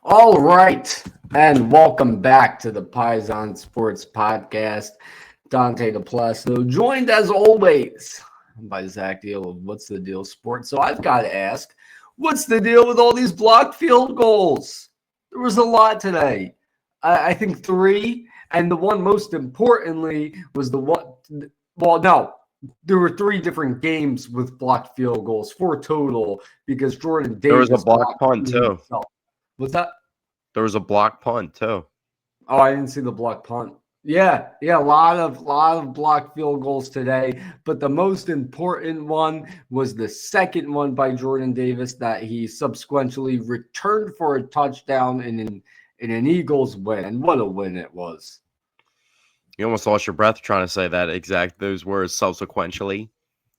All right, and welcome back to the Paisan Sports podcast. Dante DePlasto, joined as always by Zach Deal of What's the Deal Sports. So I've got to ask, what's the deal with all these blocked field goals? There was a lot today. I think three, and the one most importantly was the one. Well, no, there were three different games with blocked field goals, four total, because Jordan There was a Davis blocked blocked punt two too. himself. Was that? There was a blocked punt too. Oh, I didn't see the block punt. Yeah, a lot of blocked field goals today, but the most important one was the second one by Jordan Davis that he subsequently returned for a touchdown in an Eagles win. And what a win it was. You almost lost your breath trying to say those words subsequently.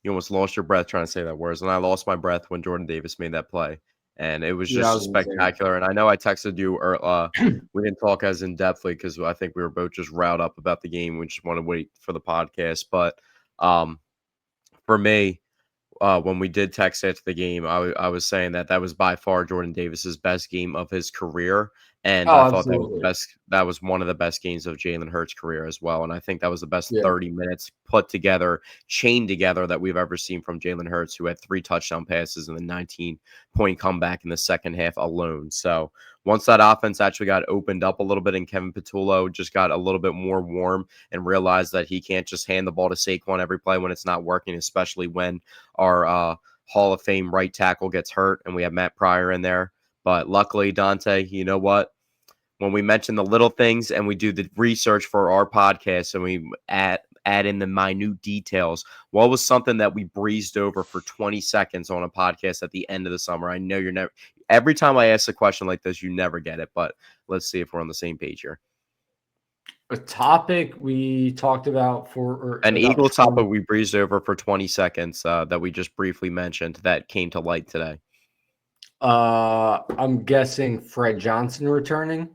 You almost lost your breath trying to say that words, and I lost my breath when Jordan Davis made that play. And it was Yeah, I just was gonna say. spectacular. And I know I texted you, we didn't talk as in depthly because I think we were both just riled up about the game. We just want to wait for the podcast. But for me, when we did text after the game, I was saying that was by far Jordan Davis's best game of his career, and I Oh, thought that was the absolutely. best. That was one of the best games of Jalen Hurts' career as well, and I think that was the best Yeah. 30 minutes put together, chained together that we've ever seen from Jalen Hurts, who had 3 touchdown passes and a 19-point comeback in the second half alone. So once that offense actually got opened up a little bit, and Kevin Patullo just got a little bit more warm and realized that he can't just hand the ball to Saquon every play when it's not working, especially when our Hall of Fame right tackle gets hurt and we have Matt Pryor in there. But luckily, Dante, you know what? When we mention the little things and we do the research for our podcast and we add in the minute details, what was something that we breezed over for 20 seconds on a podcast at the end of the summer? I know you're never – every time I ask a question like this, you never get it. But let's see if we're on the same page here. A topic we talked about An about Eagle 20. topic we breezed over for 20 seconds that we just briefly mentioned that came to light today. I'm guessing Fred Johnson returning.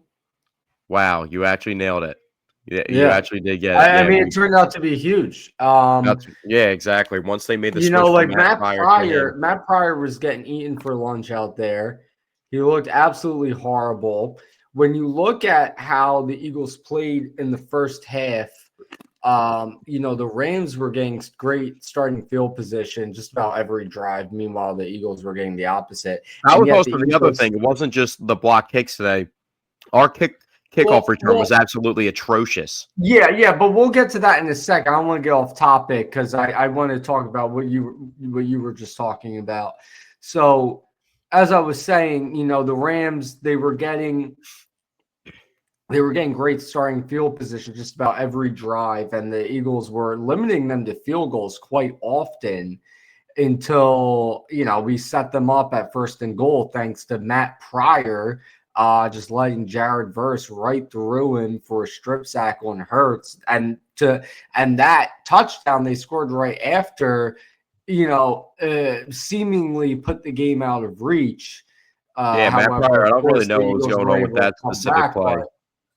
Wow, you actually nailed it. You Yeah. actually did get it. I Yeah, mean, it turned out to be huge. yeah, exactly. Once they made the switch from Like Matt Pryor to him, Matt Pryor was getting eaten for lunch out there. He looked absolutely horrible. When you look at how the Eagles played in the first half, the Rams were getting great starting field position just about every drive. Meanwhile, the Eagles were getting the opposite. that And was yet also the the other Eagles, thing. It wasn't just the block kicks today. Our kickoff return was absolutely atrocious. Yeah, but we'll get to that in a second. I don't want to get off topic because I want to talk about what you were just talking about. So, as I was saying, the Rams they were getting great starting field position just about every drive, and the Eagles were limiting them to field goals quite often until we set them up at first and goal thanks to Matt Pryor. Just letting Jared Verse right through him for a strip sack on Hurts, and that touchdown they scored right after, seemingly put the game out of reach. Yeah, Matt However, Pryor. I of don't really course, know the what was Eagles going were on with able to that come specific back, play. but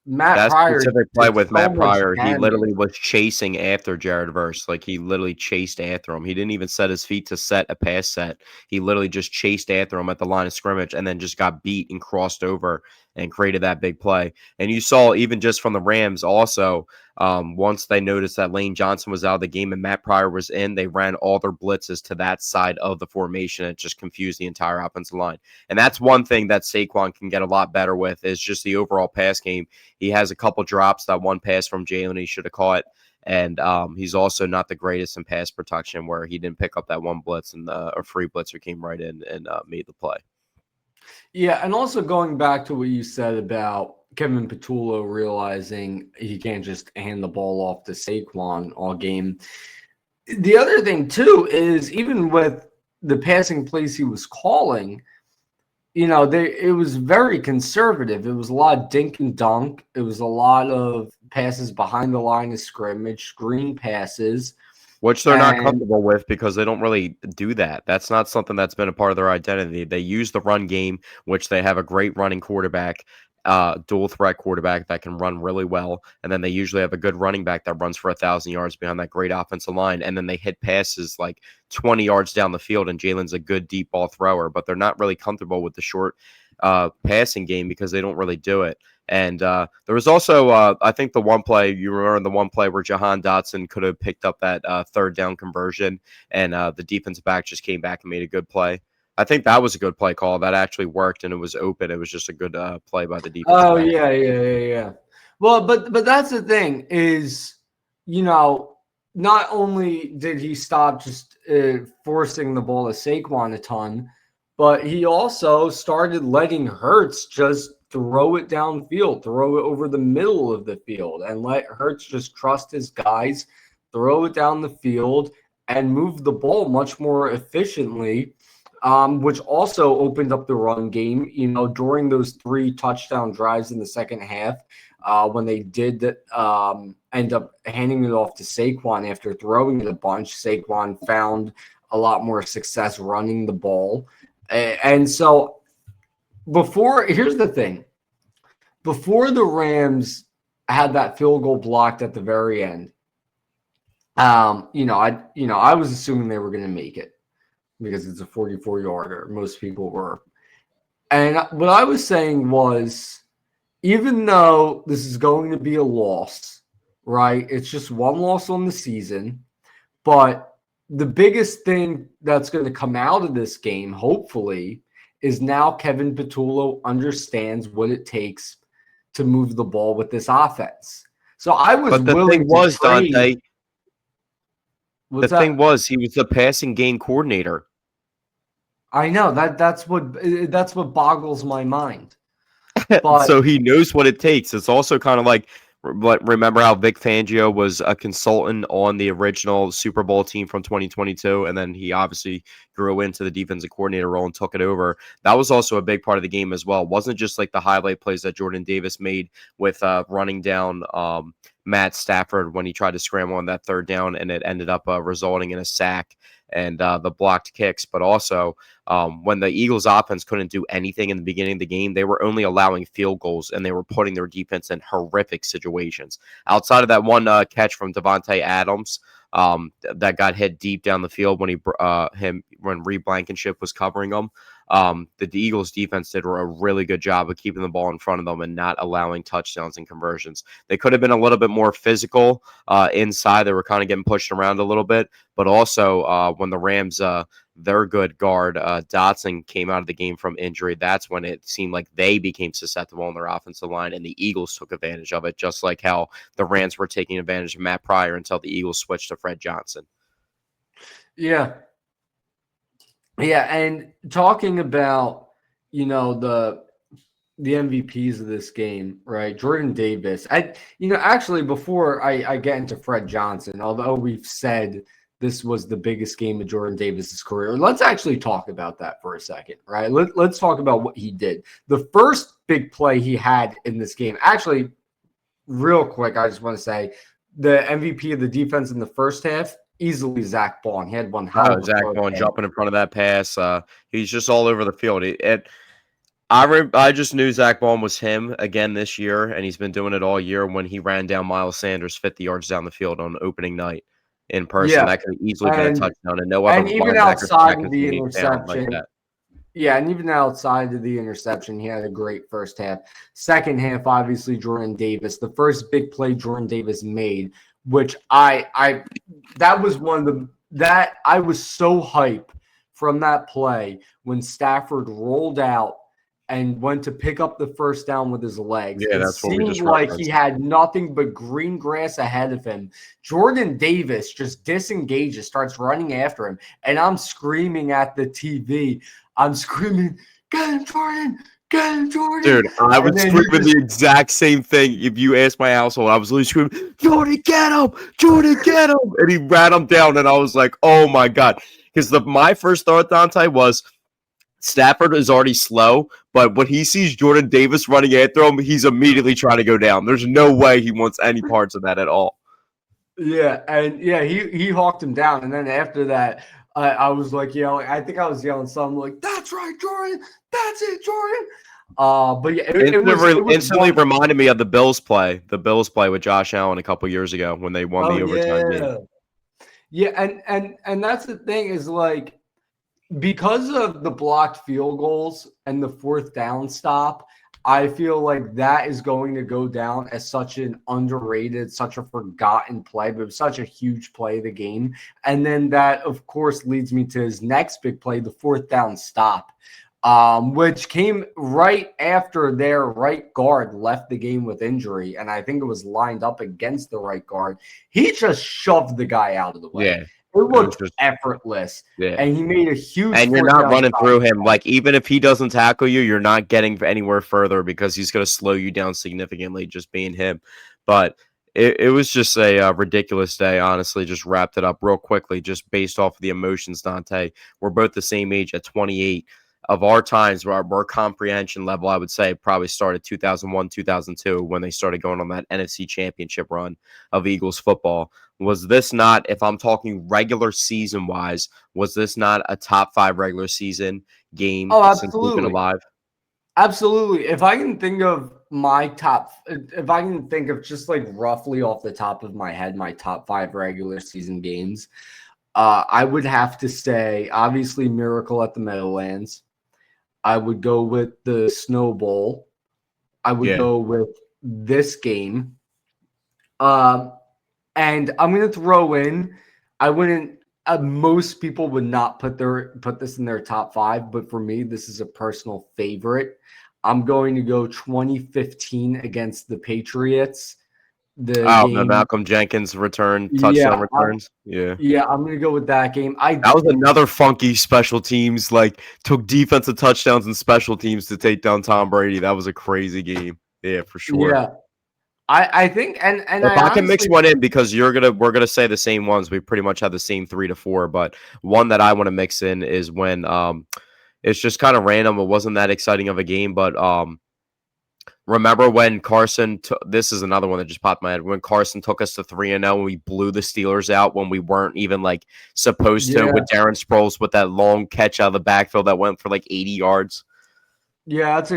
Matt That Pryor specific play did with so Matt much Pryor, he damage. literally was chasing after Jared Verse. Like, he literally chased after him. He didn't even set his feet to set a pass set. He literally just chased after him at the line of scrimmage and then just got beat and crossed over and created that big play. And you saw even just from the Rams also, once they noticed that Lane Johnson was out of the game and Matt Pryor was in, they ran all their blitzes to that side of the formation. It just confused the entire offensive line. And that's one thing that Saquon can get a lot better with is just the overall pass game. He has a couple drops. That one pass from Jalen he should have caught. And he's also not the greatest in pass protection where he didn't pick up that one blitz and a free blitzer came right in and made the play. Yeah, and also going back to what you said about Kevin Patullo realizing he can't just hand the ball off to Saquon all game. The other thing, too, is even with the passing plays he was calling, it was very conservative. It was a lot of dink and dunk. It was a lot of passes behind the line of scrimmage, screen passes. Which they're not comfortable with because they don't really do that. That's not something that's been a part of their identity. They use the run game, which they have a great running quarterback, dual threat quarterback that can run really well. And then they usually have a good running back that runs for 1,000 yards behind that great offensive line. And then they hit passes like 20 yards down the field, and Jalen's a good deep ball thrower, but they're not really comfortable with the short passing game because they don't really do it. And there was also, I think, the one play, you remember the one play where Jahan Dotson could have picked up that third down conversion, and the defensive back just came back and made a good play. I think that was a good play call. That actually worked, and it was open. It was just a good play by the defensive Oh back. yeah. Well, but that's the thing is, not only did he stop just forcing the ball to Saquon a ton, but he also started letting Hurts just throw it downfield, throw it over the middle of the field, and let Hurts just trust his guys, throw it down the field, and move the ball much more efficiently. Which also opened up the run game, during those 3 touchdown drives in the second half, when they did end up handing it off to Saquon after throwing it a bunch. Saquon found a lot more success running the ball. And so here's the thing. Before the Rams had that field goal blocked at the very end, I was assuming they were going to make it, because it's a 44-yarder. Most people were. And what I was saying was, even though this is going to be a loss, right? It's just one loss on the season. But the biggest thing that's going to come out of this game, hopefully, is now Kevin Patullo understands what it takes to move the ball with this offense. So I was But the willing thing was, to trade. Dante, What's the thing was, he was the passing game coordinator. I know that's what boggles my mind. But So he knows what it takes. It's also kind of like, remember how Vic Fangio was a consultant on the original Super Bowl team from 2022, and then he obviously grew into the defensive coordinator role and took it over. That was also a big part of the game as well. It wasn't just like the highlight plays that Jordan Davis made with running down Matt Stafford when he tried to scramble on that third down, and it ended up resulting in a sack and the blocked kicks, but also when the Eagles offense couldn't do anything in the beginning of the game, they were only allowing field goals, and they were putting their defense in horrific situations. Outside of that one catch from Devontae Adams that got hit deep down the field when when Reed Blankenship was covering him, the Eagles defense did a really good job of keeping the ball in front of them and not allowing touchdowns and conversions. They could have been a little bit more physical inside. They were kind of getting pushed around a little bit, but also when the Rams, their good guard, Dotson, came out of the game from injury, that's when it seemed like they became susceptible on their offensive line, and the Eagles took advantage of it, just like how the Rams were taking advantage of Matt Pryor until the Eagles switched to Fred Johnson. Yeah, and talking about, the MVPs of this game, right? Jordan Davis. Actually, before I get into Fred Johnson, although we've said this was the biggest game of Jordan Davis's career, let's actually talk about that for a second, right? Let's talk about what he did. The first big play he had in this game, actually, real quick, I just want to say the MVP of the defense in the first half, easily Zach Bond. He had one hell of a Zach Bond jumping in front of that pass. He's just all over the field. I just knew Zach Bond was him again this year, and he's been doing it all year. When he ran down Miles Sanders 50 yards down the field on opening night in person, that could have easily been a touchdown. And no other and even linebacker outside of can the see me down like interception, that. yeah, and even outside of the interception, he had a great first half. Second half, obviously, Jordan Davis. The first big play Jordan Davis made, which that was one of that I was so hyped from that play when Stafford rolled out and went to pick up the first down with his legs. Yeah, it that's what we just seemed like referenced. he had nothing but green grass ahead of him. Jordan Davis just disengages, starts running after him, and I'm screaming at the TV. I'm screaming, "Get him, Jordan! Get him, Jordan!" Dude, I was screaming the exact same thing. If you asked my household, I was literally screaming, "Jordan, get him! Jordan, get him!" And he ran him down, and I was like, "Oh my god!" Because my first thought, Dante, was Stafford is already slow, but when he sees Jordan Davis running after him, he's immediately trying to go down. There's no way he wants any parts of that at all. Yeah, and he hawked him down, and then after that, I was like yelling. I think I was yelling something like, "That's right, Jordan! That's it, Jordan!" But yeah, it was instantly reminded me of the Bills play with Josh Allen a couple years ago when they won the overtime game. Yeah, and that's the thing is, like, because of the blocked field goals and the fourth down stop, I feel like that is going to go down as such an underrated, such a forgotten play, but such a huge play of the game. And then that, of course, leads me to his next big play, the fourth down stop, which came right after their right guard left the game with injury. And I think it was lined up against the right guard. He just shoved the guy out of the way. Yeah. It looked effortless. Yeah. And he made a huge. And you're not running through him. Like, even if he doesn't tackle you, you're not getting anywhere further because he's going to slow you down significantly just being him. But it was just a ridiculous day, honestly. Just wrapped it up real quickly, just based off of the emotions, Dante. We're both the same age at 28. Of our times, where our comprehension level, I would say, probably started 2001, 2002, when they started going on that NFC Championship run of Eagles football. Was this not, if I'm talking regular season wise, was this not a top 5 regular season game since we've been alive? Absolutely. If I can think of if I can think of just like roughly off the top of my head, my top 5 regular season games, I would have to say, obviously, Miracle at the Meadowlands. I would go with the Snow Bowl. I would go with this game. And I'm going to throw in, I wouldn't, most people would not put this in their top 5, but for me, this is a personal favorite. I'm going to go 2015 against the Patriots. The Malcolm Jenkins touchdown returns. Yeah, I'm gonna go with that game. That was another funky special teams, like took defensive touchdowns and special teams to take down Tom Brady. That was a crazy game. Yeah, for sure. Yeah. I think and if I can mix one in, because we're gonna say the same ones. We pretty much have the same 3 to 4, but one that I want to mix in is when it's just kind of random. It wasn't that exciting of a game, but remember when Carson this is another one that just popped in my head, when Carson took us to 3-0 and we blew the Steelers out when we weren't even like supposed to, with Darren Sproles with that long catch out of the backfield that went for like 80 yards. Yeah, that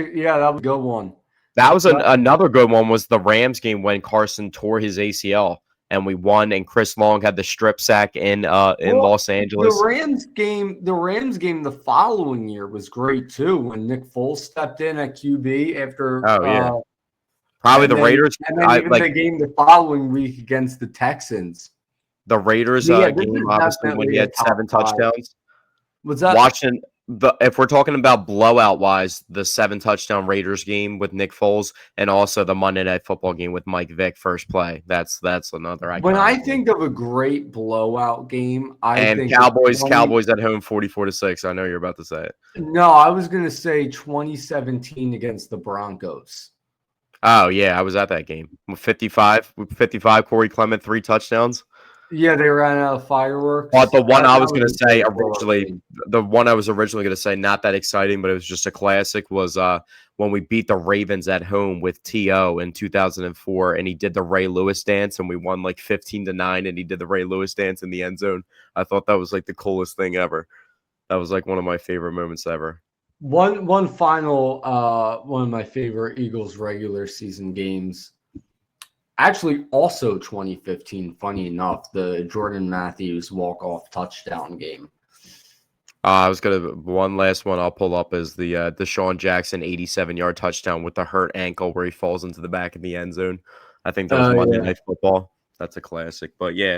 was a good one. That was another good one, was the Rams game when Carson tore his ACL and we won, and Chris Long had the strip sack in Los Angeles. The Rams game the following year was great too, when Nick Foles stepped in at QB after. Probably the Raiders. And then even the game the following week against the Texans. The Raiders game, obviously, when he had 7 touchdowns. Was that watching? If we're talking about blowout wise, the 7 touchdown Raiders game with Nick Foles, and also the Monday Night Football game with Mike Vick first play. That's another. When I think of a great blowout game, I think Cowboys at home 44-6. I know you're about to say it. No, I was going to say 2017 against the Broncos. Oh yeah, I was at that game. 55 Corey Clement, 3 touchdowns. Yeah, they ran out of fireworks. But the one I was going to say originally, not that exciting, but it was just a classic, was when we beat the Ravens at home with T.O. in 2004, and he did the Ray Lewis dance, and we won like 15-9, and he did the Ray Lewis dance in the end zone. I thought that was like the coolest thing ever. That was like one of my favorite moments ever. One final one of my favorite Eagles regular season games. Actually, also 2015, funny enough, the Jordan Matthews walk-off touchdown game. One last one I'll pull up is the Deshaun Jackson 87-yard touchdown with the hurt ankle where he falls into the back of the end zone. I think that was Monday Night Football. That's a classic. But yeah,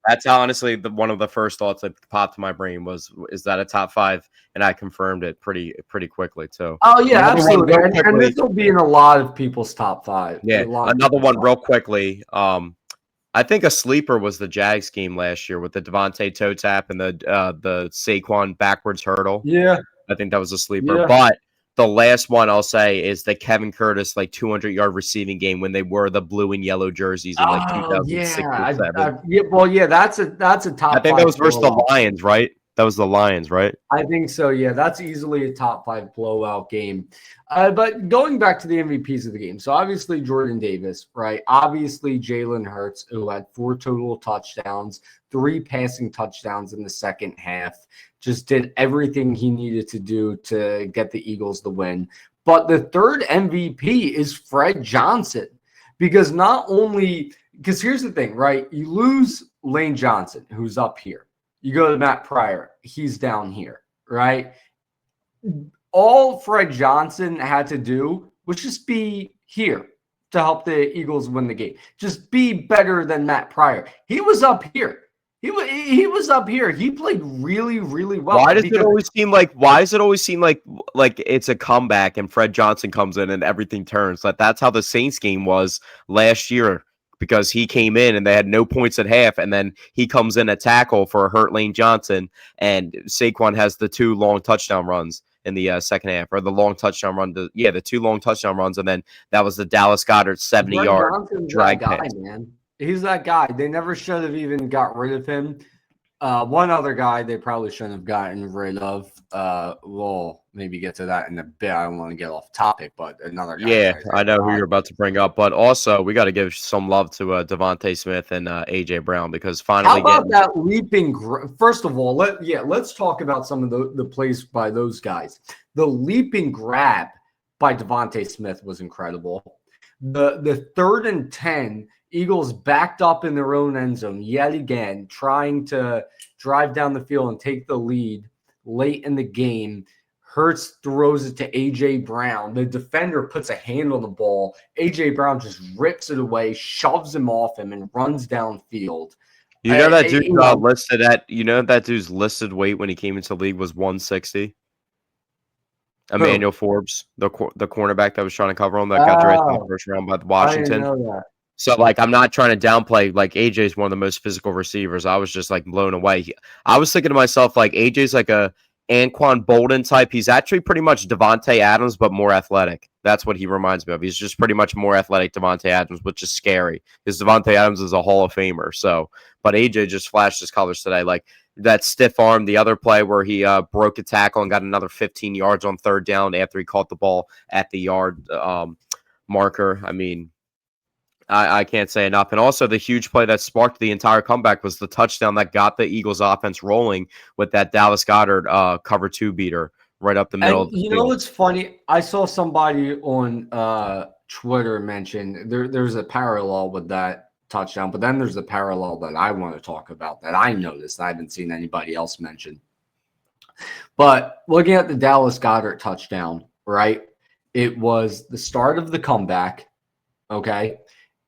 that's honestly one of the first thoughts that popped to my brain was, is that a top 5? And I confirmed it pretty quickly too. Oh yeah, absolutely. And this will be in a lot of people's top 5. Yeah, another one real quickly. I think a sleeper was the Jags game last year with the Devontae toe tap and the Saquon backwards hurdle. Yeah, I think that was a sleeper. Yeah. But the last one I'll say is the Kevin Curtis like 200-yard receiving game when they wore the blue and yellow jerseys in like 2006 or 2007. That's a top. I think that was versus the Lions, right? That was the Lions, right? I think so. Yeah, that's easily a top 5 blowout game. But going back to the MVPs of the game, so obviously Jordan Davis, right? Obviously Jalen Hurts, who had 4 total touchdowns, 3 passing touchdowns in the second half, just did everything he needed to do to get the Eagles the win. But the third MVP is Fred Johnson, because here's the thing, right? You lose Lane Johnson, who's up here. You go to Matt Pryor, he's down here. right? All Fred Johnson had to do was just be here to help the Eagles win the game. Just be better than Matt Pryor. He was up here. He was up here. He played really, really well. Why does it always seem like? Why does it always seem like it's a comeback and Fred Johnson comes in and everything turns? Like that's how the Saints game was last year because he came in and they had no points at half, and then he comes in a tackle for Hurt Lane Johnson, and Saquon has the 2 long touchdown runs in the second half, or the long touchdown run. The 2 long touchdown runs, and then that was the Dallas Goedert 70-yard drag guy, pass. man. He's that guy. They never should have even got rid of him. One other guy they probably shouldn't have gotten rid of. We'll maybe get to that in a bit. I don't want to get off topic, but another guy. Yeah, I know who you're about to bring up, but also we got to give some love to Devontae Smith and AJ Brown because finally. How about that leaping? First of all, let's talk about some of the plays by those guys. The leaping grab by Devontae Smith was incredible. The 3rd and 10. Eagles backed up in their own end zone yet again, trying to drive down the field and take the lead late in the game. Hurts throws it to A.J. Brown. The defender puts a hand on the ball. A.J. Brown just rips it away, shoves him off him, and runs downfield. You know that dude listed at. You know that dude's listed weight when he came into the league was 160. Emmanuel Forbes, the cornerback that was trying to cover him that got drafted in the first round by Washington. I didn't know that. So, like, I'm not trying to downplay, like, AJ's one of the most physical receivers. I was just, like, blown away. I was thinking to myself, like, AJ's like a Anquan Bolden type. He's actually pretty much Devontae Adams, but more athletic. That's what he reminds me of. He's just pretty much more athletic Devontae Adams, which is scary because Devontae Adams is a Hall of Famer. So, but AJ just flashed his colors today. Like, that stiff arm, the other play where he broke a tackle and got another 15 yards on 3rd down after he caught the ball at the yard marker. I mean, I can't say enough. And also the huge play that sparked the entire comeback was the touchdown that got the Eagles offense rolling with that Dallas Goedert cover 2 beater right up the middle. And you know what's funny? I saw somebody on Twitter mention there's a parallel with that touchdown, but then there's a parallel that I want to talk about that I noticed. I haven't seen anybody else mention. But looking at the Dallas Goedert touchdown, right? It was the start of the comeback, okay?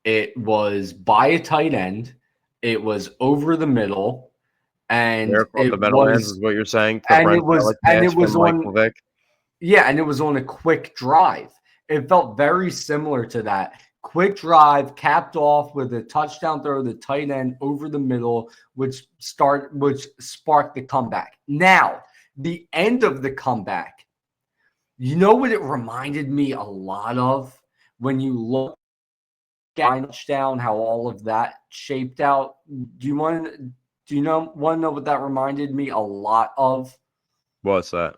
It was by a tight end. It was over the middle, and the middle ends is what you're saying. And it was on. Yeah, and it was on a quick drive. It felt very similar to that quick drive, capped off with a touchdown throw, the tight end over the middle, which sparked the comeback. Now, the end of the comeback. You know what it reminded me a lot of when you look. Touchdown, how all of that shaped out. Do you want to know what that reminded me a lot of? What's that?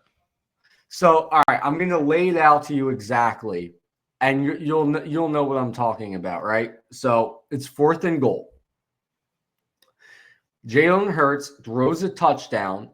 So, all right, I'm going to lay it out to you exactly, and you'll know what I'm talking about, right? So it's 4th and goal. Jalen Hurts throws a touchdown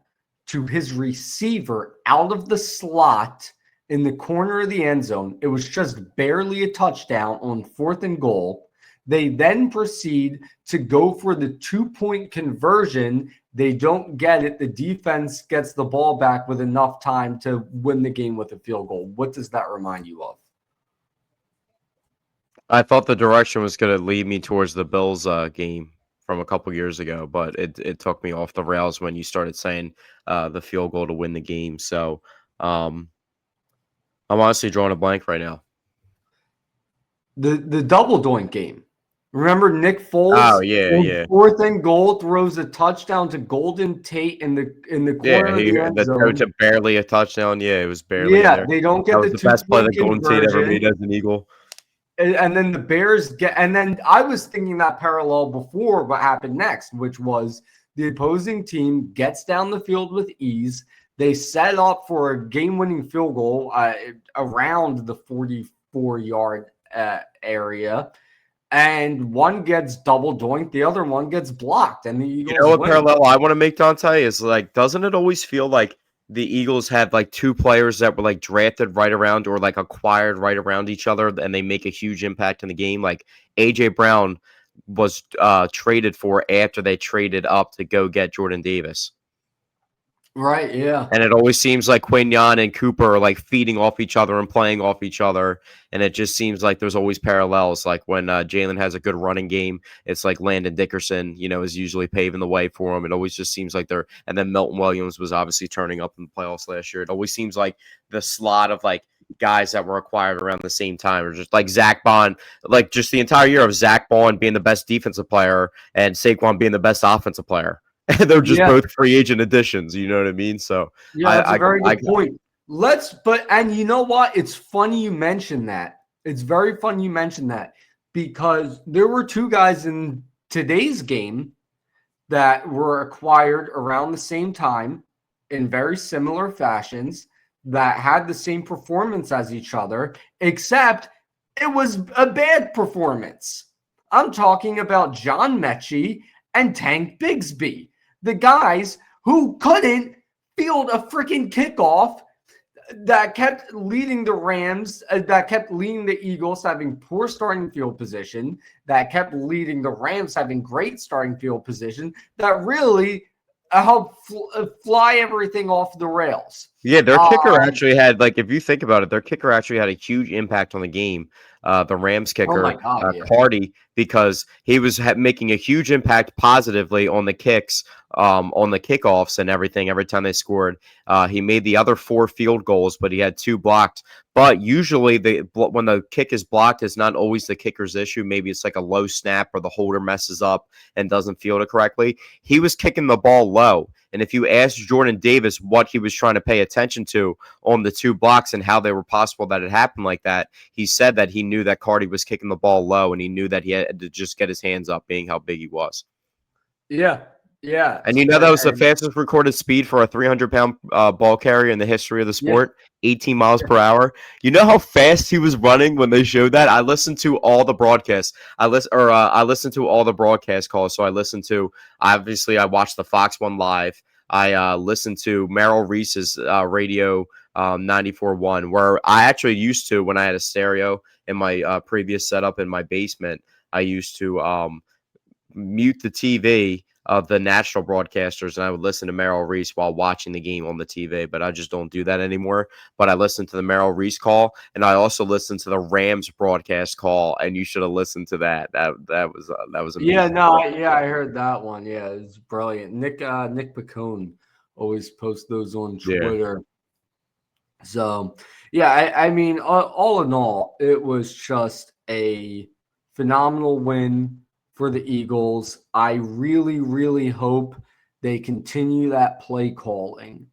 to his receiver out of the slot in the corner of the end zone. It was just barely a touchdown on 4th and goal. They then proceed to go for the 2-point conversion. They don't get it. The defense gets the ball back with enough time to win the game with a field goal. What does that remind you of? I thought the direction was going to lead me towards the Bills game from a couple years ago, but it took me off the rails when you started saying the field goal to win the game. So, I'm honestly drawing a blank right now. The double doink game. Remember Nick Foles? Oh yeah. 4th and goal throws a touchdown to Golden Tate in the corner of the end zone. To barely a touchdown. Yeah, it was barely. Yeah, they don't get the best play that Golden Tate ever made as an Eagle. And then the Bears get. And then I was thinking that parallel before what happened next, which was the opposing team gets down the field with ease. They set up for a game-winning field goal around the 44-yard area, and one gets double doinked, the other one gets blocked, and the Eagles. You know what parallel I want to make, Dante, is like, doesn't it always feel like the Eagles had like 2 players that were like drafted right around or like acquired right around each other, and they make a huge impact in the game? Like AJ Brown was traded for after they traded up to go get Jordan Davis. Right. Yeah. And it always seems like Quignon and Cooper are like feeding off each other and playing off each other. And it just seems like there's always parallels. Like when Jalen has a good running game, it's like Landon Dickerson, is usually paving the way for him. It always just seems like they're, and then Milton Williams was obviously turning up in the playoffs last year. It always seems like the slot of like guys that were acquired around the same time, or just like Zach Bond, like just the entire year of Zach Bond being the best defensive player and Saquon being the best offensive player. They're just Yeah. both free agent additions. You know what I mean? So Yeah. That's a I, very I, good point. And you know what? It's funny you mentioned that. It's very funny you mentioned that because there were two guys in today's game that were acquired around the same time in very similar fashions that had the same performance as each other, except it was a bad performance. I'm talking about John Mechie and Tank Bigsby, the guys who couldn't field a freaking kickoff, that kept leading the Rams, that kept leading the Eagles having poor starting field position, that kept leading the Rams having great starting field position, that really helped fly everything off the rails. Yeah, their kicker actually had, like, if you think about it, their kicker actually had a huge impact on the game. The Rams Oh my kicker, God, yeah. Cardi, because he was making a huge impact positively on the kicks, on the kickoffs and everything. Every time they scored, he made the other 4 field goals, but he had 2 blocked. But usually, when the kick is blocked, it's not always the kicker's issue. Maybe it's like a low snap or the holder messes up and doesn't field it correctly. He was kicking the ball low. And if you ask Jordan Davis what he was trying to pay attention to on the 2 blocks and how they were possible that it happened like that, he said that he knew that Cardi was kicking the ball low and he knew that he had to just get his hands up, being how big he was. Yeah. Yeah. And that was the fastest recorded speed for a 300-pound ball carrier in the history of the sport, 18 miles per hour. You know how fast he was running when they showed that? I listened to all the broadcasts. I listened to all the broadcast calls. So I listened to, obviously, I watched the Fox one live. I listened to Merrill Reese's radio 94.1, where I actually used to, when I had a stereo in my previous setup in my basement, I used to mute the TV of the national broadcasters, and I would listen to Merrill Reese while watching the game on the TV, but I just don't do that anymore. But I listened to the Merrill Reese call, and I also listened to the Rams broadcast call, and you should have listened to that. That was amazing. Yeah, no, I heard that one. Yeah, it's brilliant. Nick Pacone always posts those on Twitter. Yeah. So, yeah, I mean, all in all, it was just a phenomenal win for the Eagles. I really, really hope they continue that play calling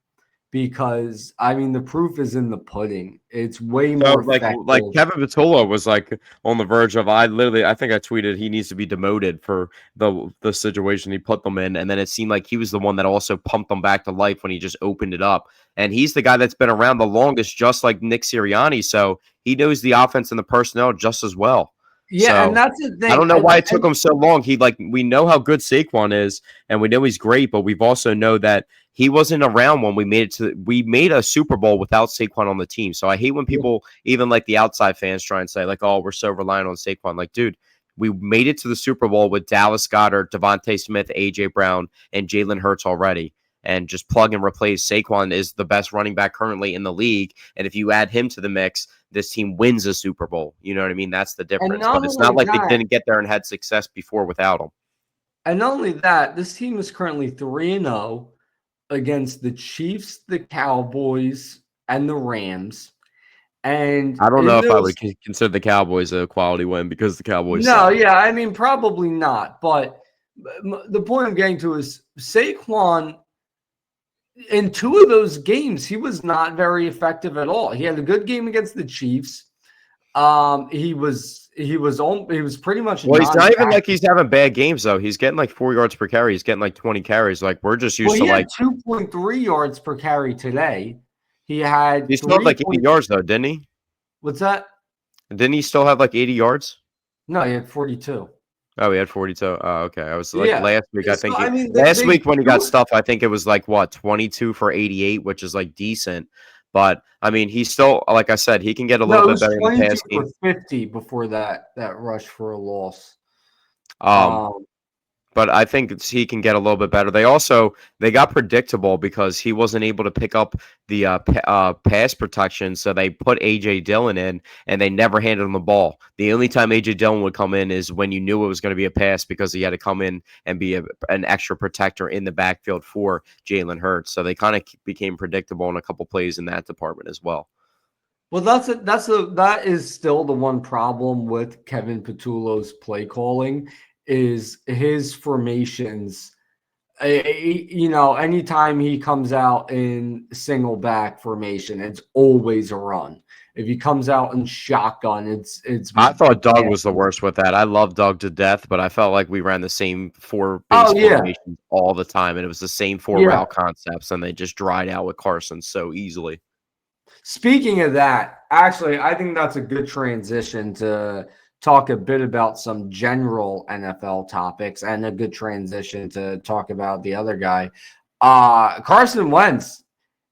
because, I mean, the proof is in the pudding. It's way more effective. Like Kevin Patullo was like on the verge of, I think I tweeted he needs to be demoted for the situation he put them in, and then it seemed like he was the one that also pumped them back to life when he just opened it up. And he's the guy that's been around the longest, just like Nick Sirianni, so he knows the offense and the personnel just as well. Yeah, so, and that's the thing. I don't know why it took him so long. We know how good Saquon is, and we know he's great, but we've also know that he wasn't around when we made a Super Bowl without Saquon on the team. So I hate when people, even like the outside fans, try and say like, "Oh, we're so reliant on Saquon." Like, dude, we made it to the Super Bowl with Dallas Goedert, Devontae Smith, AJ Brown, and Jalen Hurts already. And just plug and replace. Saquon is the best running back currently in the league, and if you add him to the mix, this team wins a Super Bowl. You know what I mean? That's the difference. But it's not like they didn't get there and had success before without him. And not only that, this team is currently 3-0 against the Chiefs, the Cowboys, and the Rams. And I don't know if I would consider the Cowboys a quality win because the Cowboys. No, yeah, I mean, probably not. But the point I'm getting to is Saquon, in 2 of those games, he was not very effective at all. He had a good game against the Chiefs. He was pretty much. Well, he's not even like he's having bad games though. He's getting like 4 yards per carry. He's getting like 20 carries. Like we're just used to like 2.3 yards per carry today. He still had like 80 yards though, didn't he? What's that? Didn't he still have like 80 yards? No, he had 42. Oh, he had 42. Oh, okay. I was like last week. I think last week when he got stuff, I think it was like 22 for 88, which is like decent. But I mean, he's still, like I said, he can get a little bit better in the pass game. 50 before that rush for a loss. but I think he can get a little bit better. They got predictable because he wasn't able to pick up the pass protection, so they put AJ Dillon in, and they never handed him the ball. The only time AJ Dillon would come in is when you knew it was going to be a pass because he had to come in and be an extra protector in the backfield for Jalen Hurts. So they kind of became predictable in a couple plays in that department as well. Well, that is still the one problem with Kevin Patullo's play calling is his formations. Anytime he comes out in single back formation, it's always a run. If he comes out in shotgun, it's. I thought Doug was the worst with that. I love Doug to death, but I felt like we ran the same four base formations all the time, and it was the same four route concepts, and they just dried out with Carson so easily. Speaking of that, actually, I think that's a good transition to talk a bit about some general NFL topics and a good transition to talk about the other guy. Carson Wentz,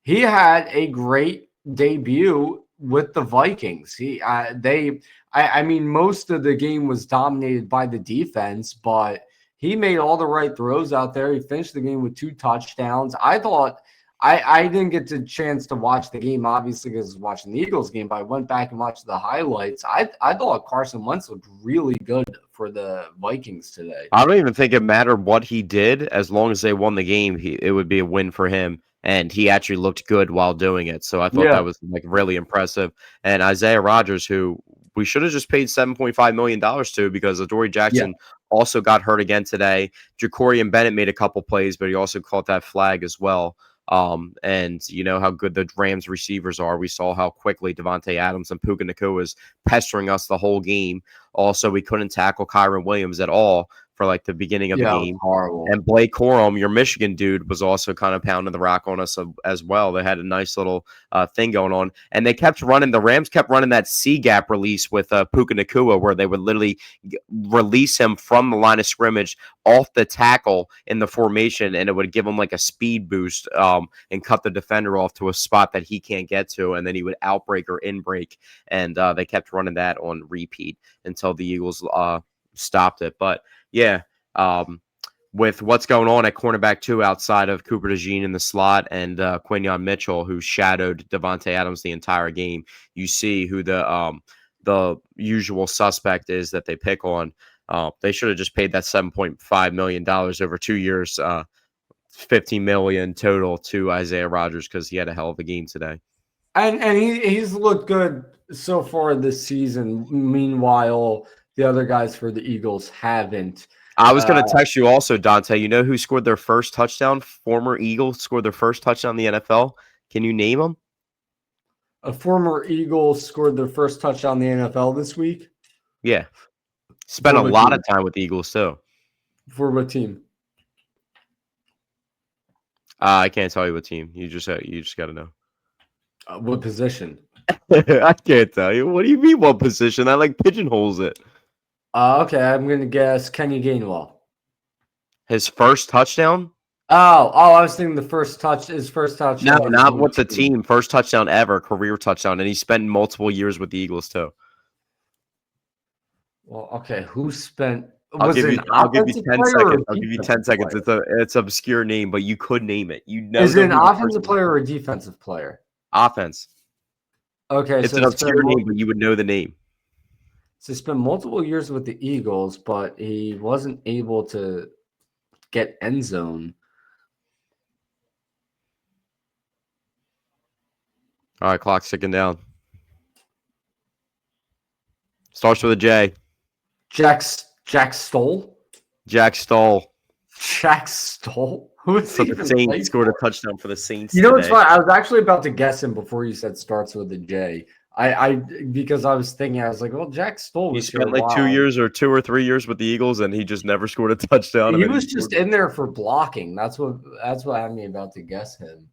he had a great debut with the Vikings. I mean, most of the game was dominated by the defense, but he made all the right throws out there. He finished the game with 2 touchdowns. I thought I didn't get the chance to watch the game, obviously, because I was watching the Eagles game, but I went back and watched the highlights. I thought Carson Wentz looked really good for the Vikings today. I don't even think it mattered what he did. As long as they won the game, it would be a win for him. And he actually looked good while doing it. So I thought that was like really impressive. And Isaiah Rodgers, who we should have just paid $7.5 million to because Adoree Jackson also got hurt again today. Jacorian Bennett made a couple plays, but he also caught that flag as well. And you know how good the Rams receivers are. We saw how quickly Devontae Adams and Puka Nacua was pestering us the whole game. Also, we couldn't tackle Kyron Williams at all for like the beginning of the game. Horrible. And Blake Corum, your Michigan dude, was also kind of pounding the rock on us as well. They had a nice little thing going on. And they kept running, the Rams kept running that C-gap release with Puka Nacua where they would literally release him from the line of scrimmage off the tackle in the formation, and it would give him like a speed boost and cut the defender off to a spot that he can't get to, and then he would outbreak or in-break. And they kept running that on repeat until the Eagles stopped it. But yeah, with what's going on at cornerback too, outside of Cooper DeJean in the slot and Quinyon Mitchell, who shadowed Devontae Adams the entire game, you see who the usual suspect is that they pick on. They should have just paid that $7.5 million over 2 years, $15 million total to Isaiah Rodgers because he had a hell of a game today. And he's looked good so far this season. Meanwhile, the other guys for the Eagles haven't. I was going to text you also, Dante. You know who scored their first touchdown? Former Eagle scored their first touchdown in the NFL. Can you name him? A former Eagle scored their first touchdown in the NFL this week? Yeah. Spent a lot of time with the Eagles, too. For what team? I can't tell you what team. You just got to know. What position? I can't tell you. What do you mean what position? I like pigeonholes it. Okay, I'm going to guess Kenny Gainwell. His first touchdown? Oh, I was thinking his first touchdown. No, not what's the team. First touchdown ever, career touchdown. And he spent multiple years with the Eagles, too. Well, okay, who spent... I'll give you 10 seconds. I'll give you 10 seconds. It's an obscure name, but you could name it. You know, is it an offensive player or a defensive player? Offense. Okay, it's an obscure name, but you would know the name. So he spent multiple years with the Eagles, but he wasn't able to get end zone. All right, clock's ticking down. Starts with a J. Jack Stoll? Jack Stoll. Jack Stoll? Who's for the Saints? He scored a touchdown for the Saints. You know what's funny? I was actually about to guess him before you said starts with a J. Because I was thinking, I was like, well, Jack Stoll was he spent like 2 years or 2 or 3 years with the Eagles, and he just never scored a touchdown. He was just in there for blocking. That's what had me about to guess him.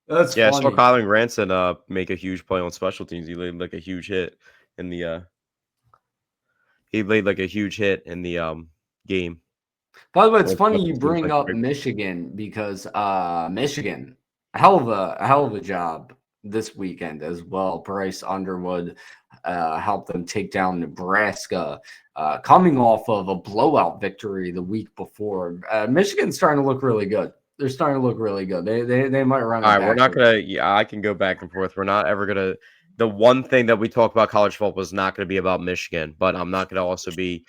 That's funny. I saw Kylan Granson make a huge play on special teams. He laid like a huge hit in the game. By the way, it's funny you bring up Michigan because Michigan, a hell of a job this weekend as well. Bryce Underwood helped them take down Nebraska, coming off of a blowout victory the week before. Michigan's starting to look really good. They're starting to look really good. They might run All it right, we're back not here. gonna. Yeah, I can go back and forth. We're not ever gonna. The one thing that we talk about college football is not going to be about Michigan, but I'm not going to also be,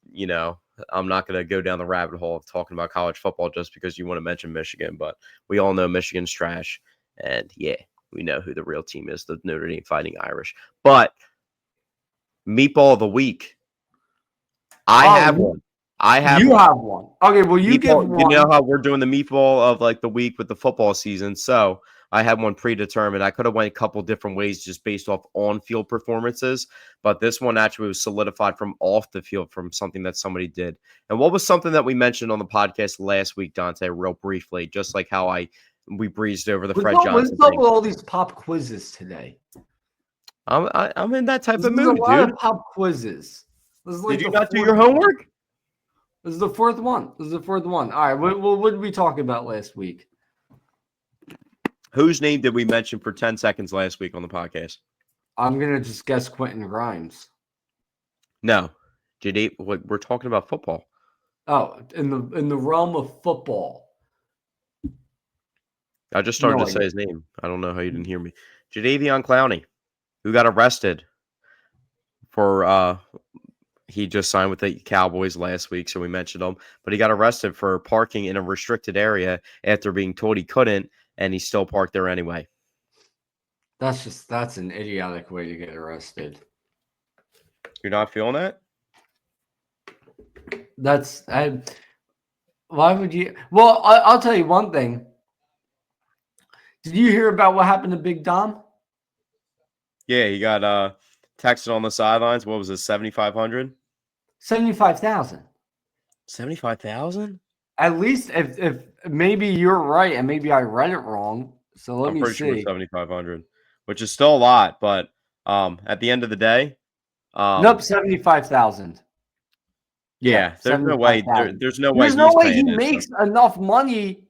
you know, I'm not going to go down the rabbit hole of talking about college football just because you want to mention Michigan. But we all know Michigan's trash, and yeah, we know who the real team is: the Notre Dame Fighting Irish. But meatball of the week, I have Oh, one. I have you one. have one. Okay, well, you give Meatball, you know one. how we're doing the meatball of like the week with the football season. So I had one predetermined. I could have went a couple different ways just based off on-field performances, but this one actually was solidified from off the field from something that somebody did. And what was something that we mentioned on the podcast last week, Dante, real briefly, just like how we breezed over the Fred What's Johnson up thing. with all these pop quizzes today? I'm in that type This of is a mood, lot dude. of pop quizzes. This is like Did you the not do fourth your one. homework? This is the fourth one. This is the fourth one. All right. What did we talk about last week? Whose name did we mention for 10 seconds last week on the podcast? I'm gonna just guess Quentin Grimes. No. We're talking about football. Oh, in the realm of football. I just started No to say idea. his name. I don't know how you didn't hear me. Jadeveon Clowney, who got arrested for he just signed with the Cowboys last week, so we mentioned him. But he got arrested for parking in a restricted area after being told he couldn't, and he still parked there anyway. That's an idiotic way to get arrested. You're not feeling that? Why would you? Well, I'll tell you one thing. Did you hear about what happened to Big Dom? Yeah, he got texted on the sidelines. What was it, 7,500? 75,000. 75,000? At least if maybe you're right and maybe I read it wrong. So let I'm me pretty sure it's see. 7,500, which is still a lot, but at the end of the day, Nope, 75,000. Yeah, yeah, there's no way. 75,000. There's no way There's no he's way he paying this. makes enough money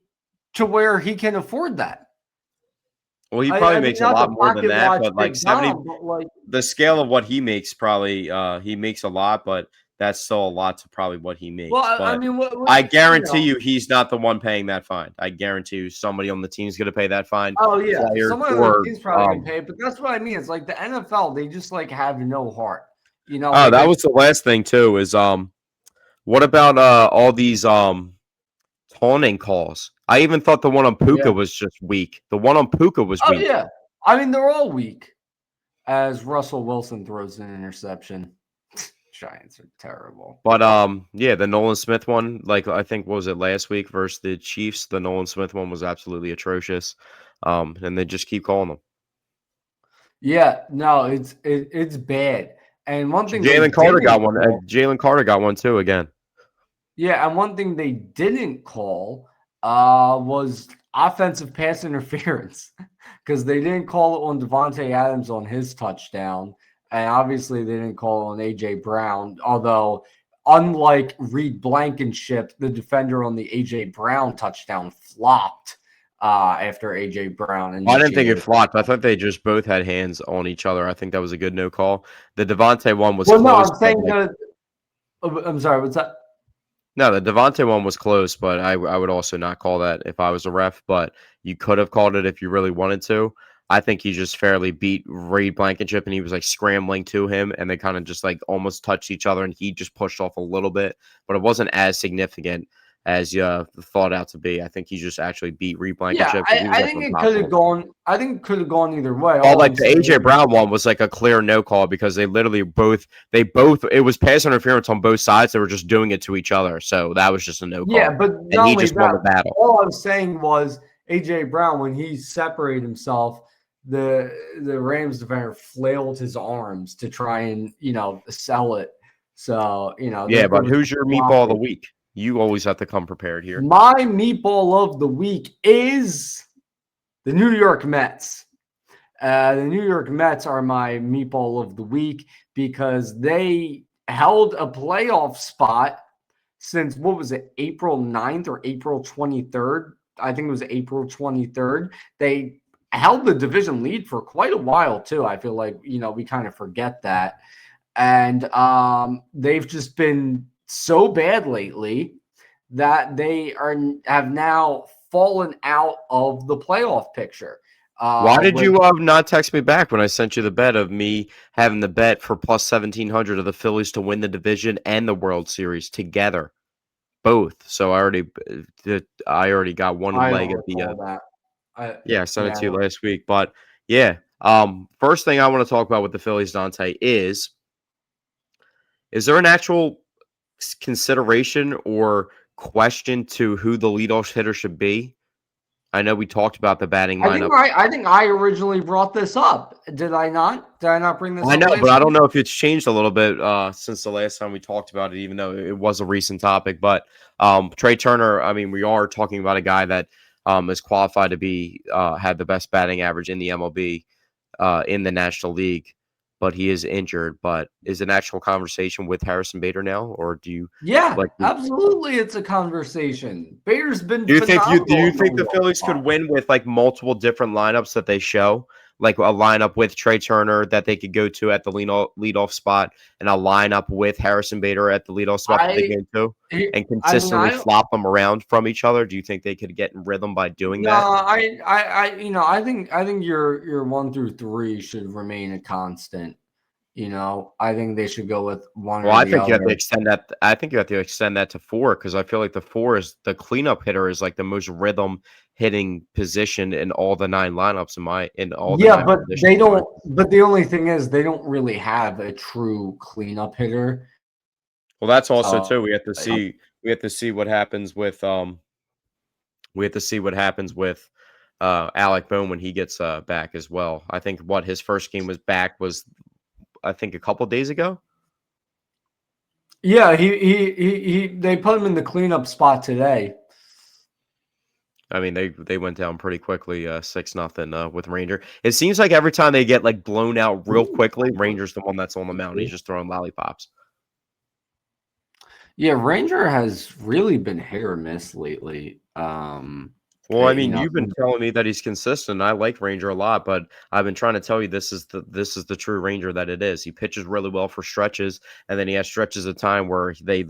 to where he can afford that. Well, he I probably mean, makes a not to lot more than pocket that, watch but like Big 70, Dom, but like the scale of what he makes probably he makes a lot, but that's still a lot to probably what he well, makes. I But mean, I guarantee you he's not the one paying that fine. I guarantee you somebody on the team is going to pay that fine. oh yeah, Players someone on the or team's probably gonna pay it, but that's what I mean. It's like the NFL, they just like have no heart. You know, oh, like that was the last thing too is what about all these taunting calls? I even thought the one on Puka yeah. was just weak. The one on Puka was Oh weak. yeah. I mean, they're all weak. As Russell Wilson throws an interception. Giants are terrible. But yeah, the Nolan Smith one, like I think what was it last week versus the Chiefs? The Nolan Smith one was absolutely atrocious. And they just keep calling them. Yeah, no, it's bad. And one thing they Jalen Carter didn't got one. call, Jalen Carter got one too again. yeah, and one thing they didn't call was offensive pass interference because they didn't call it on Devontae Adams on his touchdown, and obviously they didn't call it on AJ Brown. Although, unlike Reed Blankenship, the defender on the AJ Brown touchdown flopped after AJ Brown I didn't think it initiated. flopped. I thought they just both had hands on each other. I think that was a good no call. The Devontae one was Well, no, close. I'm saying I'm sorry. What's that? No, the Devontae one was close, but I would also not call that if I was a ref. But you could have called it if you really wanted to. I think he just fairly beat Reed Blankenship, and he was like scrambling to him, and they kind of just like almost touched each other, and he just pushed off a little bit, but it wasn't as significant as you thought out to be. I think he just actually beat Reed Yeah, Blankenship because he was I up think on it top could of have him. gone. I think it could have gone either way. Well, All like I'm the saying AJ is, Brown one was like a clear no call because they literally both it was pass interference on both sides. They were just doing it to each other, so that was just a no yeah, call, but and not he only just won that, the battle. all I was saying was AJ Brown when he separated himself, the Rams defender flailed his arms to try and sell it. So Yeah, there but was who's your meatball of the flopping. week? You always have to come prepared here. My meatball of the week is the New York Mets. The New York Mets are my meatball of the week because they held a playoff spot since what was it, April 9th or April 23rd? I think it was April 23rd. They held the division lead for quite a while too. I feel like, we kind of forget that. And they've just been so bad lately that they have now fallen out of the playoff picture. Why did With you not text me back when I sent you the bet of me having the bet for plus 1,700 of the Phillies to win the division and the World Series together, both? So I already got one I leg don't at the recall that. yeah, I sent it Yeah. to you last week. But yeah, first thing I want to talk about with the Phillies, Dante, is there an actual consideration or question to who the leadoff hitter should be? I know we talked about the batting lineup. I think I originally brought this up. Did I not? Did I not bring this I up know, but last I week? don't know if it's changed a little bit since the last time we talked about it, even though it was a recent topic. But Trey Turner, I mean, we are talking about a guy that is qualified to be had the best batting average in the MLB in the National League, but he is injured. But is an actual conversation with Harrison Bader now, or do you Yeah, like? absolutely. It's a conversation. Bader's been Do phenomenal you in the think the leadoff Phillies could spot. win with like multiple different lineups that they show? Like a lineup with Trey Turner that they could go to at the leadoff spot, and a lineup with Harrison Bader at the leadoff spot that they I, go to, and I mean, consistently flop them around from each other. Do you think they could get in rhythm by doing no, that? I think your 1 through 3 should remain a constant. I think they should go with one Well, or I the think you have to other. extend that. I think you have to extend that to 4 because I feel like the 4 is the cleanup hitter is like the most rhythm hitting position in all the 9 lineups in all the Yeah, 9 but positions they in my don't. But the only thing is, they don't really have a true cleanup hitter. Well, that's also Uh, too. We have to see what happens with Alec Bohm when he gets back as well. I think what his first game was back was I think a couple days ago. yeah, they put him in the cleanup spot today. I mean they went down pretty quickly 6-0 with Ranger. It seems like every time they get like blown out real quickly, Ranger's the one that's on the mound. He's just throwing lollipops. Yeah, Ranger has really been hit or miss lately. Well, I mean, you've been Some telling me that he's consistent. I like Ranger a lot, but I've been trying to tell you this is the true Ranger that it is. He pitches really well for stretches, and then he has stretches of time where they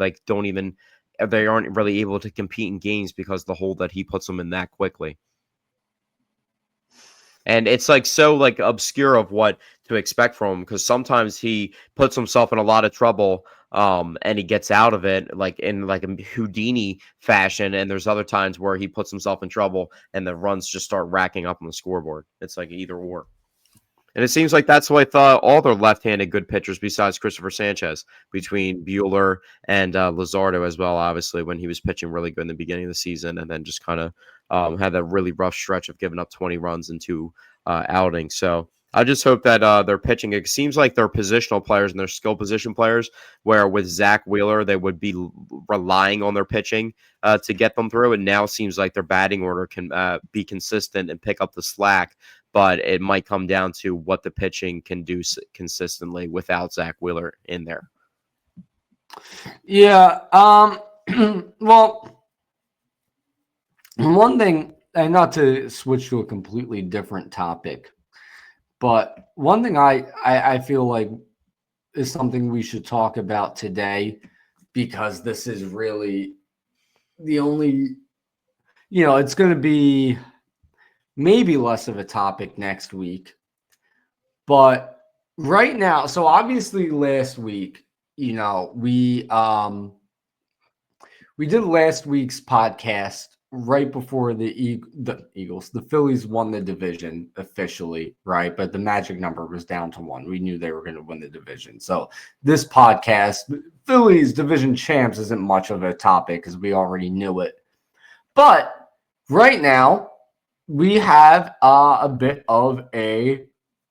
aren't really able to compete in games because the hole that he puts them in that quickly. And it's like so like obscure of what to expect from him because sometimes he puts himself in a lot of trouble and he gets out of it like in like a Houdini fashion, and there's other times where he puts himself in trouble and the runs just start racking up on the scoreboard. It's like either or. And it seems like that's with all their left-handed good pitchers besides Christopher Sanchez, between Bueller and Luzardo as well, obviously, when he was pitching really good in the beginning of the season and then just kind of had that really rough stretch of giving up 20 runs in 2 outings. So I just hope that their pitching, it seems like they're positional players and they're skill position players, where with Zach Wheeler, they would be relying on their pitching to get them through. And now seems like their batting order can be consistent and pick up the slack, but it might come down to what the pitching can do consistently without Zach Wheeler in there. Yeah. Well, one thing, and not to switch to a completely different topic, but one thing I feel like is something we should talk about today, because this is really the only, it's going to be maybe less of a topic next week. But right now, so obviously last week, we did last week's podcast right before the Eagles, the Phillies won the division officially, right? But the magic number was down to 1. We knew they were going to win the division. So this podcast, Phillies division champs, isn't much of a topic because we already knew it. But right now, we have a bit of a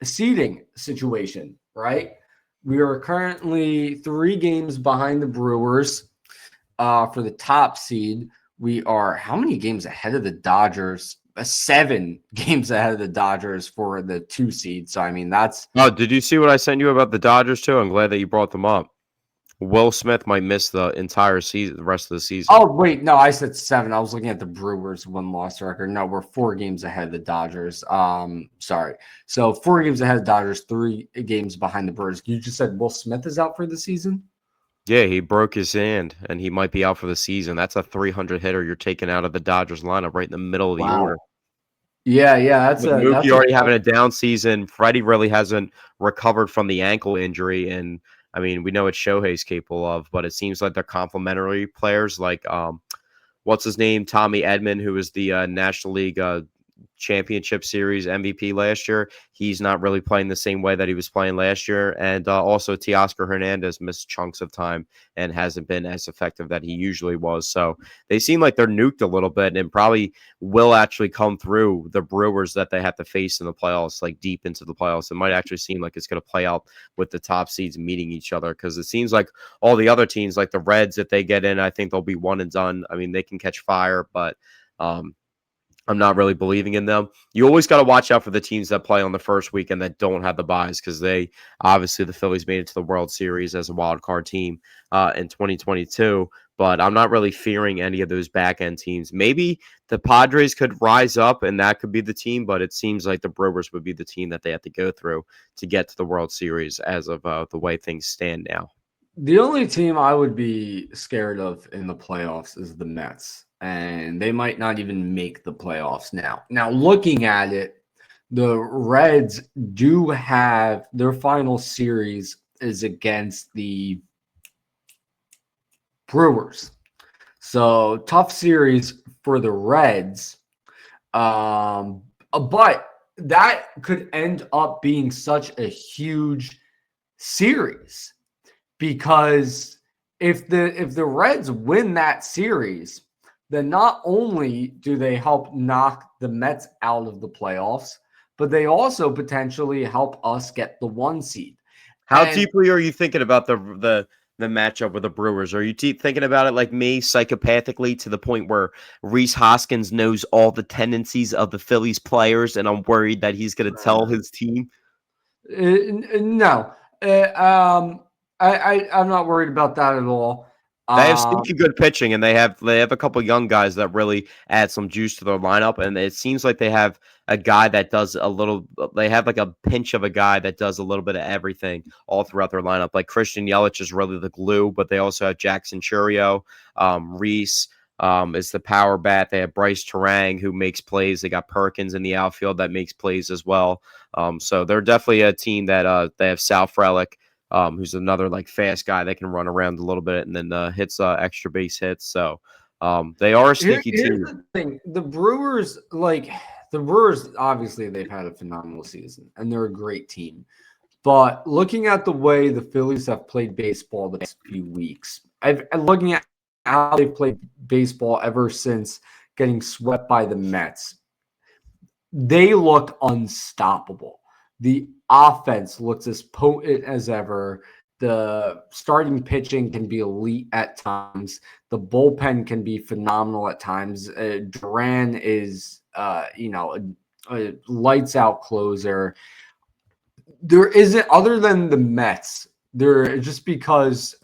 seeding situation, right? We are currently 3 games behind the Brewers for the top seed. We are how many games ahead of the Dodgers? 7 games ahead of the Dodgers for the 2 seed. So, I mean, that's. Oh, did you see what I sent you about the Dodgers too? I'm glad that you brought them up. Will Smith might miss the entire season, the rest of the season. Oh, wait. No, I said 7. I was looking at the Brewers win-loss record. No, we're 4 games ahead of the Dodgers. Sorry. So 4 games ahead of the Dodgers, 3 games behind the Brewers. You just said Will Smith is out for the season? Yeah, he broke his hand, and he might be out for the season. That's a 300 hitter you're taking out of the Dodgers lineup right in the middle of the Wow. order. Yeah, With Mookie already having a down season, Freddie really hasn't recovered from the ankle injury, and I mean, we know what Shohei's capable of, but it seems like they're complementary players. Like, what's his name, Tommy Edman, who was the National League Championship Series MVP last year. He's not really playing the same way that he was playing last year, and also Teoscar Hernandez missed chunks of time and hasn't been as effective that he usually was. So they seem like they're nuked a little bit, and probably will actually come through the Brewers that they have to face in the playoffs, like deep into the playoffs. It might actually seem like it's going to play out with the top seeds meeting each other, because it seems like all the other teams, like the Reds, if they get in, I think they'll be one and done. I mean, they can catch fire, but I'm not really believing in them. You always got to watch out for the teams that play on the first weekend that don't have the buys, because they obviously, the Phillies made it to the World Series as a wild card team in 2022. But I'm not really fearing any of those back end teams. Maybe the Padres could rise up and that could be the team, but it seems like the Brewers would be the team that they have to go through to get to the World Series as of the way things stand now. The only team I would be scared of in the playoffs is the Mets, and they might not even make the playoffs now. Now, looking at it, the Reds do have their final series is against the Brewers. So, tough series for the Reds. But that could end up being such a huge series, because if the Reds win that series, then not only do they help knock the Mets out of the playoffs, but they also potentially help us get the 1 seed. How And deeply are you thinking about the matchup with the Brewers? Are you thinking about it like me, psychopathically, to the point where Reese Hoskins knows all the tendencies of the Phillies players, and I'm worried that he's going to tell his team? No, I'm not worried about that at all. They have sneaky good pitching, and they have a couple young guys that really add some juice to their lineup. And it seems like they have a guy that does a little. They have like a pinch of a guy that does a little bit of everything all throughout their lineup. Like Christian Yelich is really the glue, but they also have Jackson Churio, Reese is the power bat. They have Bryce Terang, who makes plays. They got Perkins in the outfield that makes plays as well. So they're definitely a team that they have Sal Frelick, who's another like fast guy that can run around a little bit and then hits extra base hits. So they are a sneaky team. Here's the thing: the Brewers, obviously they've had a phenomenal season and they're a great team. But looking at the way the Phillies have played baseball the past few weeks, I'm looking at how they've played baseball ever since getting swept by the Mets. They look unstoppable. The offense looks as potent as ever. The starting pitching can be elite at times. The bullpen can be phenomenal at times. Duran is, a lights out closer. There isn't, other than the Mets, just because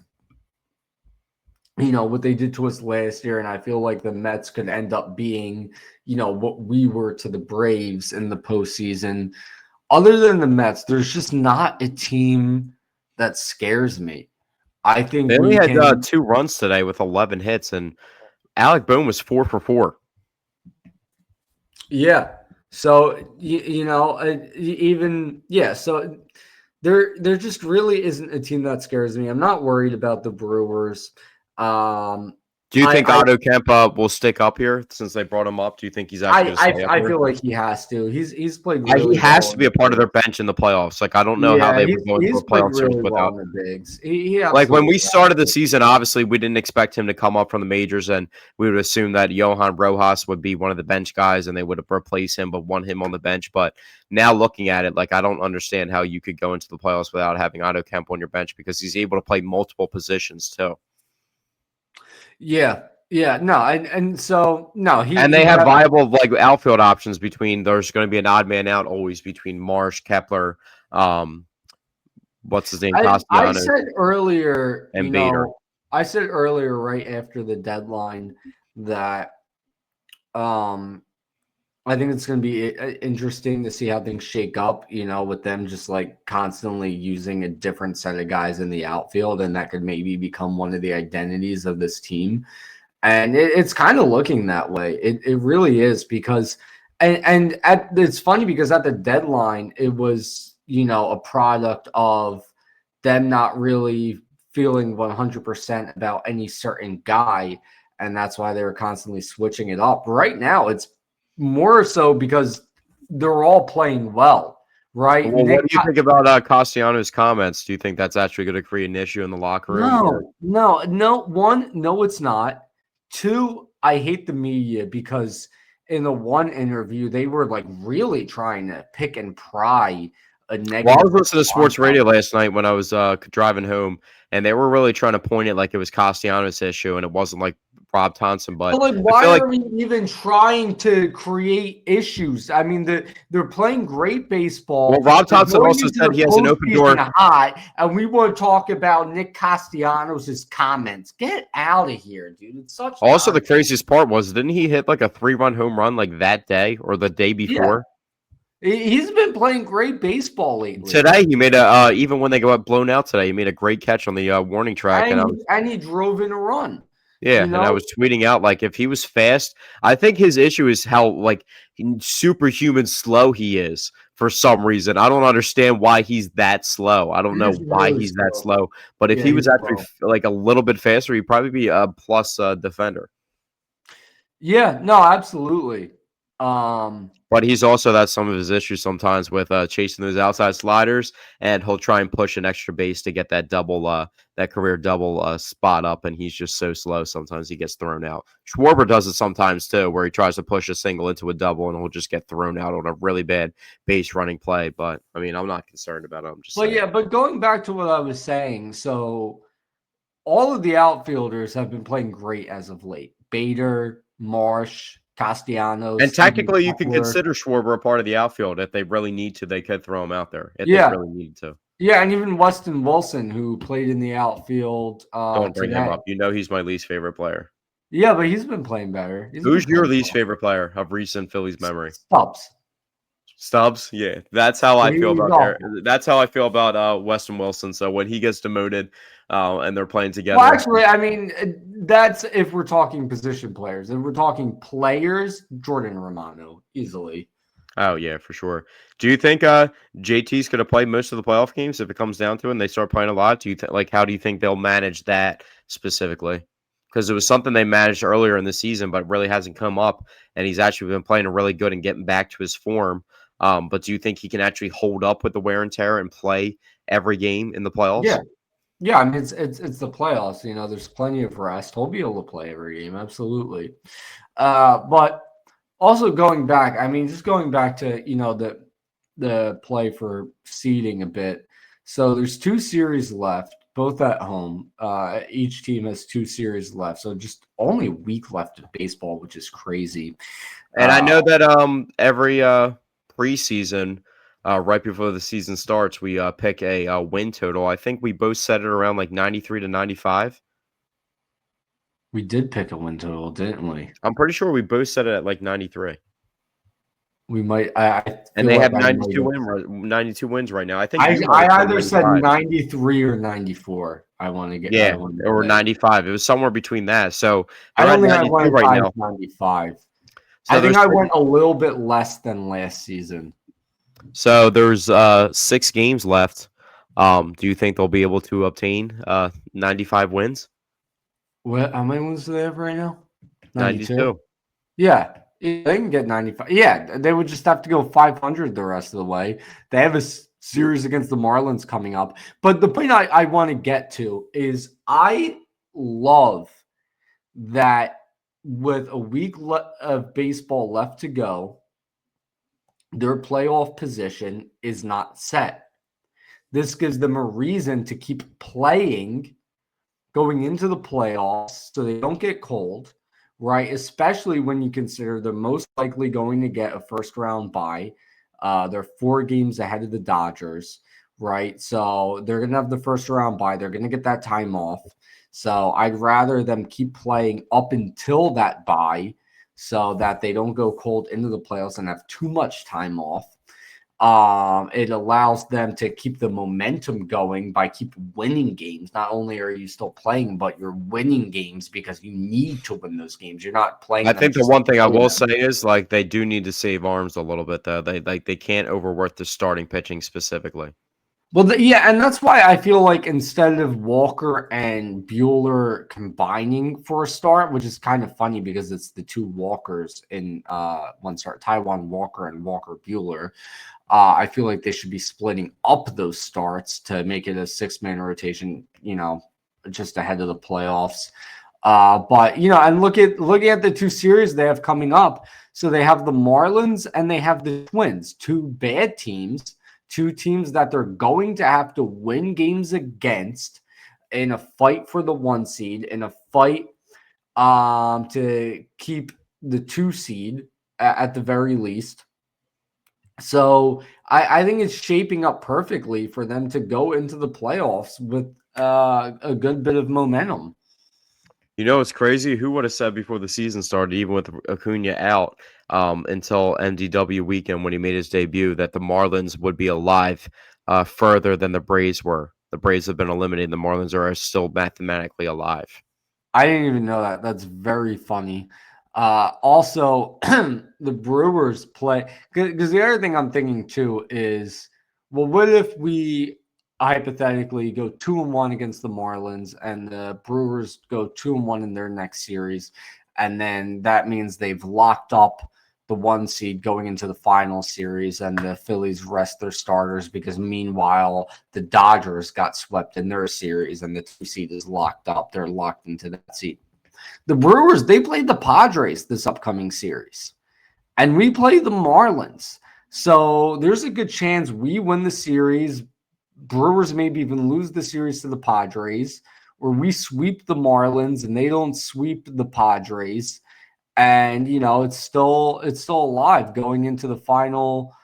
what they did to us last year, and I feel like the Mets could end up being, what we were to the Braves in the postseason. Other than the Mets, there's just not a team that scares me. I think they only had 2 runs today with 11 hits, and Alec Bohm was 4 for 4. Yeah. So So there just really isn't a team that scares me. I'm not worried about the Brewers. Do you think Otto Kemp will stick up here since they brought him up? Do you think he's actually going to stay up here? I feel like he has to. He's played really he has well to be a part of their bench in the playoffs. Like, I don't know how they would go into a playoff series without the bigs. Like when we started the season, obviously we didn't expect him to come up from the majors, and we would assume that Johan Rojas would be one of the bench guys and they would have replaced him but want him on the bench. But now looking at it, like, I don't understand how you could go into the playoffs without having Otto Kemp on your bench, because he's able to play multiple positions too. Yeah, no, and so no, they have viable like outfield options between. There's going to be an odd man out always between Marsh, Kepler, what's his name, I Castellanos said earlier, and Bader. I said earlier right after the deadline that I think it's going to be interesting to see how things shake up, with them just like constantly using a different set of guys in the outfield, and that could maybe become one of the identities of this team. And it's kind of looking that way. It really is because, it's funny because at the deadline, it was, a product of them not really feeling 100% about any certain guy. And that's why they were constantly switching it up. Right now, it's more so because they're all playing well, right? Well, what do you think about Castellanos' comments? Do you think that's actually going to create an issue in the locker room? No. One, no, it's not. Two, I hate the media because in the one interview, they were like really trying to pick and pry a negative. Well, I was listening to sports radio last night when I was driving home, and they were really trying to point it like it was Castellanos' issue, and it wasn't like Rob Thompson. But like, why are we even trying to create issues? I mean, they're playing great baseball. Well, Rob Thompson also said he has an open door. Hot, and we want to talk about Nick Castellanos' comments. Get out of here, dude. It's such. Also, the craziest part was, didn't he hit like a 3-run home run like that day or the day before? Yeah. He's been playing great baseball lately. Today, he made even when they got blown out today, he made a great catch on the warning track. And he drove in a run. Yeah, and I was tweeting out, like, if he was fast, I think his issue is how, like, superhuman slow he is for some reason. I don't understand why he's that slow. I don't know why he's that slow. But if he was actually, like, a little bit faster, he'd probably be a plus defender. Yeah, no, absolutely. But he's also, that's some of his issues sometimes with chasing those outside sliders, and he'll try and push an extra base to get that double, that career double spot up, and he's just so slow. Sometimes he gets thrown out. Schwarber does it sometimes too, where he tries to push a single into a double, and he'll just get thrown out on a really bad base running play. But I mean, I'm not concerned about him. But going back to what I was saying, so all of the outfielders have been playing great as of late. Bader, Marsh, Castellanos. And technically, you can consider Schwarber a part of the outfield. If they really need to, they could throw him out there if they really need to. Yeah, and even Weston Wilson, who played in the outfield. Don't bring him up. You know he's my least favorite player. Yeah, but he's been playing better. Who's your least favorite player of recent Phillies memory? Stubbs. Yeah, that's how I feel about That's how I feel about Weston Wilson. So when he gets demoted, and they're playing together. Well, actually, I mean, that's if we're talking position players. If we're talking players, Jordan Romano, easily. Oh, yeah, for sure. Do you think JT's going to play most of the playoff games if it comes down to it and they start playing a lot? Do you how do you think they'll manage that specifically? Because it was something they managed earlier in the season, but really hasn't come up, and he's actually been playing really good and getting back to his form. But do you think he can actually hold up with the wear and tear and play every game in the playoffs? Yeah, I mean, it's the playoffs. There's plenty of rest. He'll be able to play every game, absolutely. But also going back, I mean, just going back to the play for seeding a bit. So there's 2 series left, both at home. Each team has 2 series left, so just only a week left of baseball, which is crazy. And I know that every preseason. Right before the season starts, we pick a win total. I think we both set it around like 93 to 95. We did pick a win total, didn't we? I'm pretty sure we both set it at like 93. We might. And they have 92 wins right now. I think I either said 93 or 94. I want to get or 95. It was somewhere between that. So I don't think I went right now. 95. So I think I went a little bit less than last season. So there's 6 games left. Do you think they'll be able to obtain 95 wins? How many wins do they have right now? 92. Yeah, they can get 95. Yeah, they would just have to go 500 the rest of the way. They have a series against the Marlins coming up. But the point I want to get to is I love that with a week of baseball left to go, their playoff position is not set. This gives them a reason to keep playing going into the playoffs so they don't get cold, right? Especially when you consider they're most likely going to get a first-round bye. They're 4 games ahead of the Dodgers, right? So they're going to have the first round bye. They're going to get that time off. So I'd rather them keep playing up until that bye so that they don't go cold into the playoffs and have too much time off. It allows them to keep the momentum going by keep winning games. Not only are you still playing, but you're winning games because you need to win those games. You're not playing I them think the just one thing I to play will them. say is like they do need to save arms a little bit though. They can't overwork the starting pitching specifically. Well, yeah, and that's why I feel like instead of Walker and Bueller combining for a start, which is kind of funny because it's the two Walkers in one start, Taiwan Walker and Walker Bueller. I feel like they should be splitting up those starts to make it a 6-man rotation, just ahead of the playoffs. But and looking at the two series they have coming up. So they have the Marlins and they have the Twins, two bad teams, two teams that they're going to have to win games against in a fight for the 1 seed, in a fight to keep the 2 seed at the very least. So I think it's shaping up perfectly for them to go into the playoffs with a good bit of momentum. It's crazy. Who would have said before the season started, even with Acuna out until MDW weekend when he made his debut, that the Marlins would be alive further than the Braves were. The Braves have been eliminated. The Marlins are still mathematically alive. I didn't even know that. That's very funny. Also, the Brewers play because the other thing I'm thinking too is, well, what if we hypothetically go 2-1 against the Marlins and the Brewers go 2-1 in their next series, and then that means they've locked up the 1 seed going into the final series, and the Phillies rest their starters because meanwhile the Dodgers got swept in their series and the 2 seed is locked up. They're locked into that seat. The Brewers, they played the Padres this upcoming series, and we play the Marlins. So there's a good chance we win the series. Brewers maybe even lose the series to the Padres, or we sweep the Marlins and they don't sweep the Padres. And it's still alive going into the final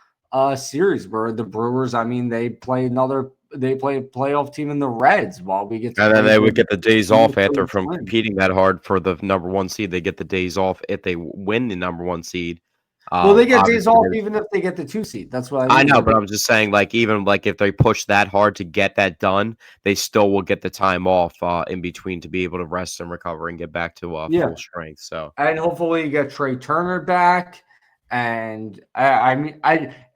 series where the Brewers, I mean, they play a playoff team in the Reds while we get to And then play they would the get the days off after Minnesota from Twins. competing that hard for the number 1 seed. They get the days off if they win the number 1 seed. Well, they get days Obviously, off even if they get the 2 seed. That's what I I mean. know, but I'm just saying, like, even like if they push that hard to get that done, they still will get the time off in between to be able to rest and recover and get back to Yeah, full strength. So, and hopefully you get Trey Turner back. And I mean,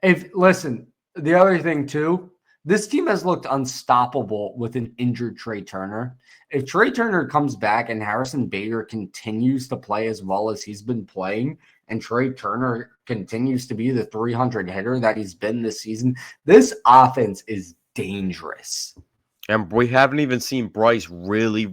if listen, the other thing too, this team has looked unstoppable with an injured Trey Turner. If Trey Turner comes back and Harrison Bader continues to play as well as he's been playing, and Trey Turner continues to be the 300 hitter that he's been this season, this offense is dangerous. and we haven't even seen Bryce really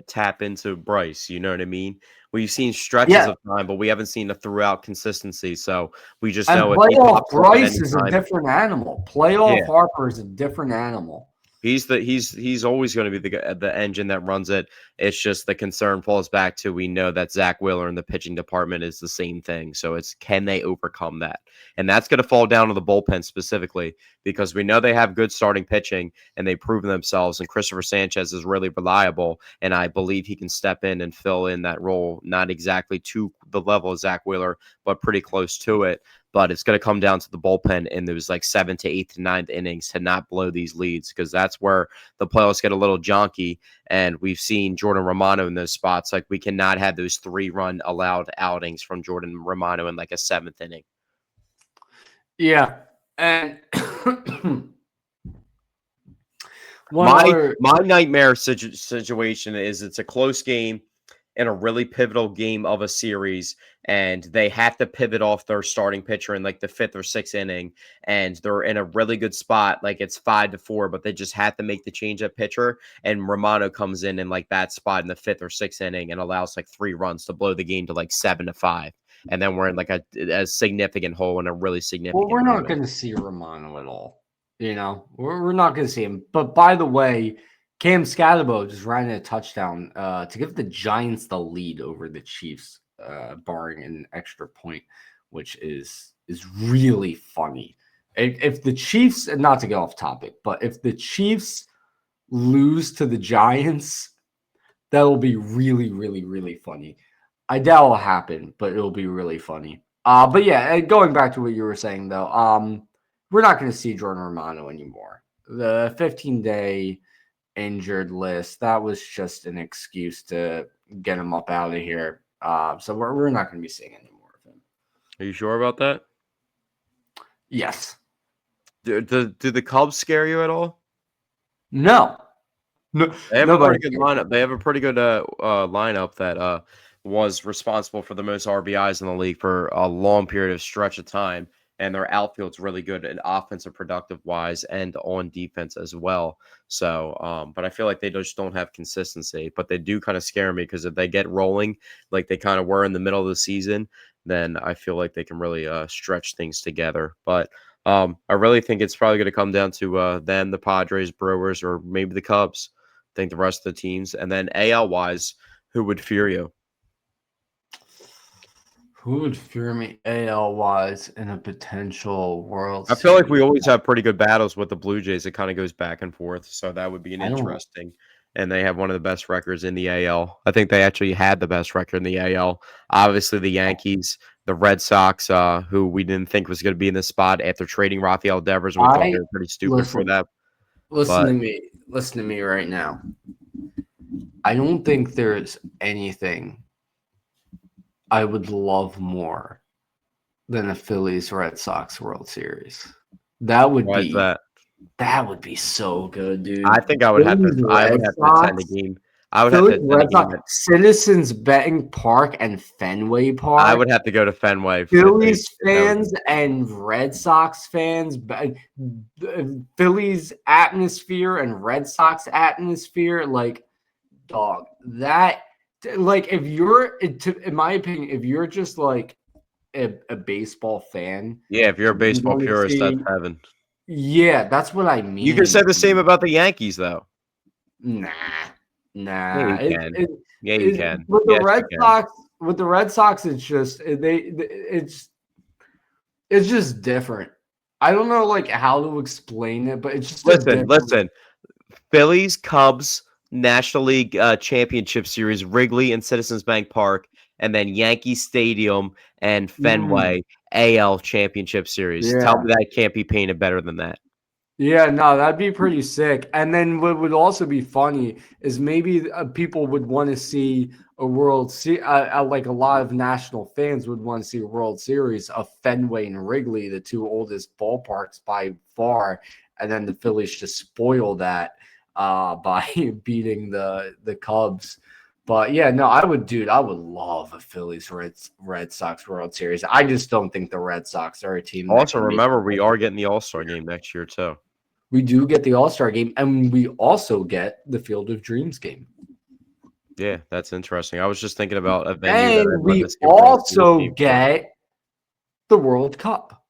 tap into Bryce. You know what I mean? We've seen stretches Yeah, of time, but we haven't seen a throughout consistency. So we just and know if he playoff pops up at Bryce any is a time, different animal. yeah. Playoff Harper is a different animal. He's always going to be the engine that runs it. It's just the concern falls back to we know that Zach Wheeler in the pitching department is the same thing. So it's can they overcome that? And that's going to fall down to the bullpen specifically because we know they have good starting pitching and they've proven themselves. And Christopher Sanchez is really reliable, and I believe he can step in and fill in that role, not exactly to the level of Zach Wheeler, but pretty close to it. But it's going to come down to the bullpen in those like 7th to 8th to 9th innings to not blow these leads because that's where the playoffs get a little jonky. And we've seen Jordan Romano in those spots. Like we cannot have those 3-run allowed outings from Jordan Romano in like a 7th inning. Yeah. And my nightmare situation is it's a close game in a really pivotal game of a series, and they have to pivot off their starting pitcher in like the 5th or 6th inning, and they're in a really good spot, like it's 5-4, but they just have to make the change at pitcher, and Romano comes in like that spot in the 5th or 6th inning and allows like 3 runs to blow the game to like 7-5, and then we're in like a significant hole in a really significant. Well, we're not going to see Romano at all. We're not going to see him. But by the way, Cam Scatterbo just ran a touchdown to give the Giants the lead over the Chiefs, barring an extra point, which is really funny. If the Chiefs, and not to get off topic, but if the Chiefs lose to the Giants, that will be really, really, really funny. I doubt it'll happen, but it'll be really funny. But yeah, going back to what you were saying though, we're not going to see Jordan Romano anymore. The 15-day injured list, that was just an excuse to get him up out of here. So we're not going to be seeing any more of him. Are you sure about that? Yes. Do the Cubs scare you at all? No. No. They have a Nobody. pretty good lineup. They have a pretty good lineup that was responsible for the most RBIs in the league for a long period of stretch of time. And their outfield's really good and offensive productive wise and on defense as well. So, but I feel like they just don't have consistency. But they do kind of scare me because if they get rolling like they kind of were in the middle of the season, then I feel like they can really stretch things together. But I really think it's probably going to come down to them, the Padres, Brewers, or maybe the Cubs. I think the rest of the teams. And then AL wise, who would fear you? Who would fear me AL wise in a potential World I feel like Series? we always have pretty good battles with the Blue Jays. It kind of goes back and forth. So that would be an I don't. interesting. And they have one of the best records in the AL. I think they actually had the best record in the AL. Obviously, the Yankees, the Red Sox, who we didn't think was going to be in this spot after trading Rafael Devers, and we thought they were pretty stupid for that. Listen to me. Listen to me right now. I don't think there's anything I would love more than a Phillies Red Sox World Series. That would Why is be that? that would be so good, dude. I think I would have to. I would have to attend a game. I would have to attend a game. Citizens Betting Park and Fenway Park. I would have to go to Fenway. Phillies fans and Red Sox fans, Phillies atmosphere and Red Sox atmosphere, like, dog, that, like, if you're, in my opinion, if you're just like a baseball fan, yeah, if you're a baseball purist, that's heaven. Yeah, that's what I mean. You can say the same about the Yankees, though. Nah. Yeah, you can. Yeah, you can. With the Red Sox, it's just it's just different. I don't know like how to explain it, but it's just listen. Phillies, Cubs, National League Championship Series, Wrigley and Citizens Bank Park, and then Yankee Stadium and Fenway AL Championship Series. Yeah. Tell me that can't be painted better than that. Yeah, no, that'd be pretty sick. And then what would also be funny is maybe people would want to see a World Series, like a lot of national fans would want to see a World Series of Fenway and Wrigley, the two oldest ballparks by far, and then the Phillies just spoil that by beating the Cubs. But yeah, no, I would love a Phillies Red Sox World Series. I just don't think the Red Sox are a team. Also, remember, we are getting the All-Star game next year, too. We do get the All-Star game, and we also get the Field of Dreams game. Yeah, that's interesting. I was just thinking about a venue. And we also get the World Cup.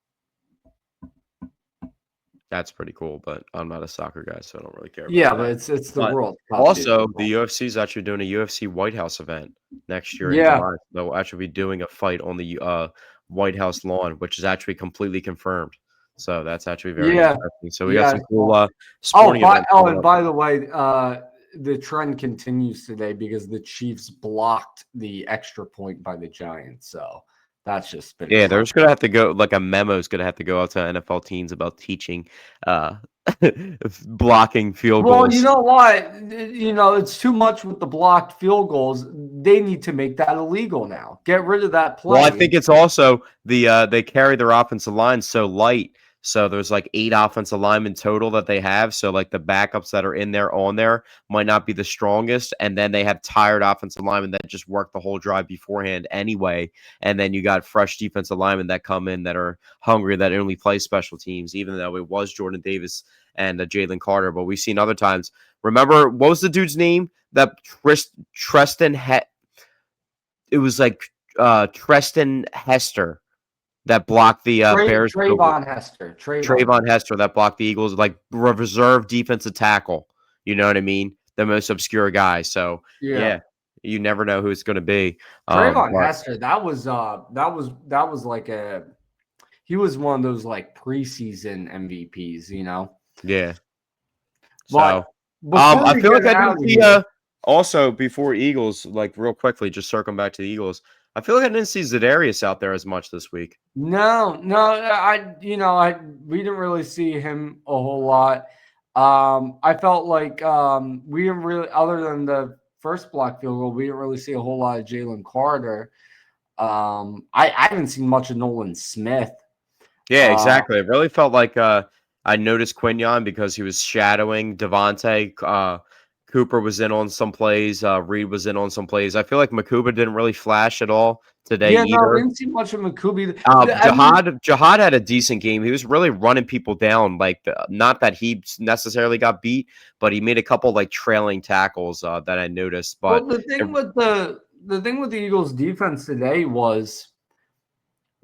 That's pretty cool, but I'm not a soccer guy, so I don't really care about that. But it's the World Cup. Also, the UFC is actually doing a UFC White House event next year in July. They'll actually be doing a fight on the White House lawn, which is actually completely confirmed. So that's actually very interesting. So we got some cool sporting events. And by the way, the trend continues today because the Chiefs blocked the extra point by the Giants. So that's just been they're just gonna have to go, like, a memo is gonna have to go out to NFL teams about teaching blocking field goals. Well, you know what? It's too much with the blocked field goals. They need to make that illegal now. Get rid of that play. Well, I think it's also they carry their offensive line so light. So there's like 8 offensive linemen total that they have. So like the backups that are in there on there might not be the strongest. And then they have tired offensive linemen that just work the whole drive beforehand anyway. And then you got fresh defensive linemen that come in that are hungry, that only play special teams, even though it was Jordan Davis and Jalen Carter. But we've seen other times. Remember, what was the dude's name? That Treston it was like Treston Hester. That blocked the Bears. Trayvon Hester. Trayvon Hester that blocked the Eagles, like reserve defensive tackle. You know what I mean? The most obscure guy. So yeah you never know who it's going to be. Trayvon Hester. That was like he was one of those like preseason MVPs, you know. Yeah. But So, before I we feel get like I out didn't of see here, also before Eagles, like real quickly, just circling back to the Eagles. I feel like I didn't see Za'Darius out there as much this week. no, we didn't really see him a whole lot. I felt like we didn't really, other than the first block field goal, we didn't really see a whole lot of Jalen Carter. I haven't seen much of Nolan Smith. Yeah, Uh, exactly. It really felt like I noticed Quinion because he was shadowing Devontae. Cooper was in on some plays. Reed was in on some plays. I feel like Makuba didn't really flash at all today yeah, no, we either. didn't see much of McCoobie. Jihad had a decent game. He was really running people down. Like not that he necessarily got beat, but he made a couple like trailing tackles that I noticed. Well, But the thing with the Eagles defense today was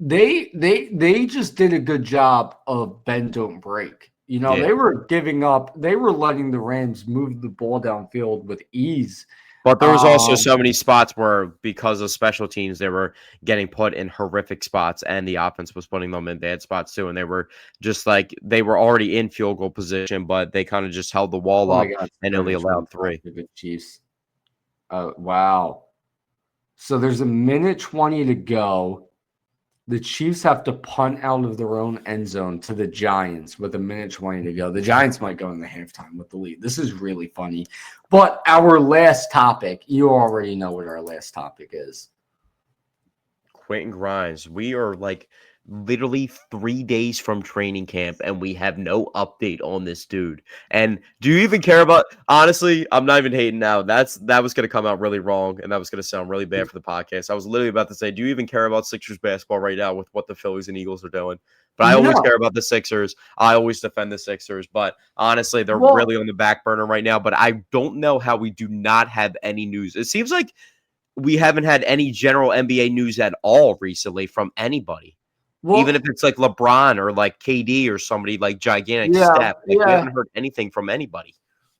they just did a good job of bend don't break. You know, yeah. they were giving up, they were letting the Rams move the ball downfield with ease. But there was also Um, so many spots where, because of special teams, they were getting put in horrific spots, and the offense was putting them in bad spots too. And they were just like they were already in field goal position, but they kind of just held the wall oh my up God, and only scrimmage allowed went off 3. the good Chiefs. Wow. So there's a minute 20 to go. The Chiefs have to punt out of their own end zone to the Giants with a minute 20 to go. The Giants might go in the halftime with the lead. This is really funny. But our last topic, you already know what our last topic is. Quentin Grimes, we are like literally 3 days from training camp, and we have no update on this dude. And do you even care about? Honestly, I'm not even hating now. That was gonna come out really wrong, and that was gonna sound really bad for the podcast. I was literally about to say, do you even care about Sixers basketball right now with what the Phillies and Eagles are doing? But I always No. care about the Sixers. I always defend the Sixers. But honestly, they're Well, really on the back burner right now. But I don't know how we do not have any news. It seems like we haven't had any general NBA news at all recently from anybody. Even if well, it's like LeBron or like KD or somebody like gigantic yeah, step, like we yeah. haven't heard anything from anybody.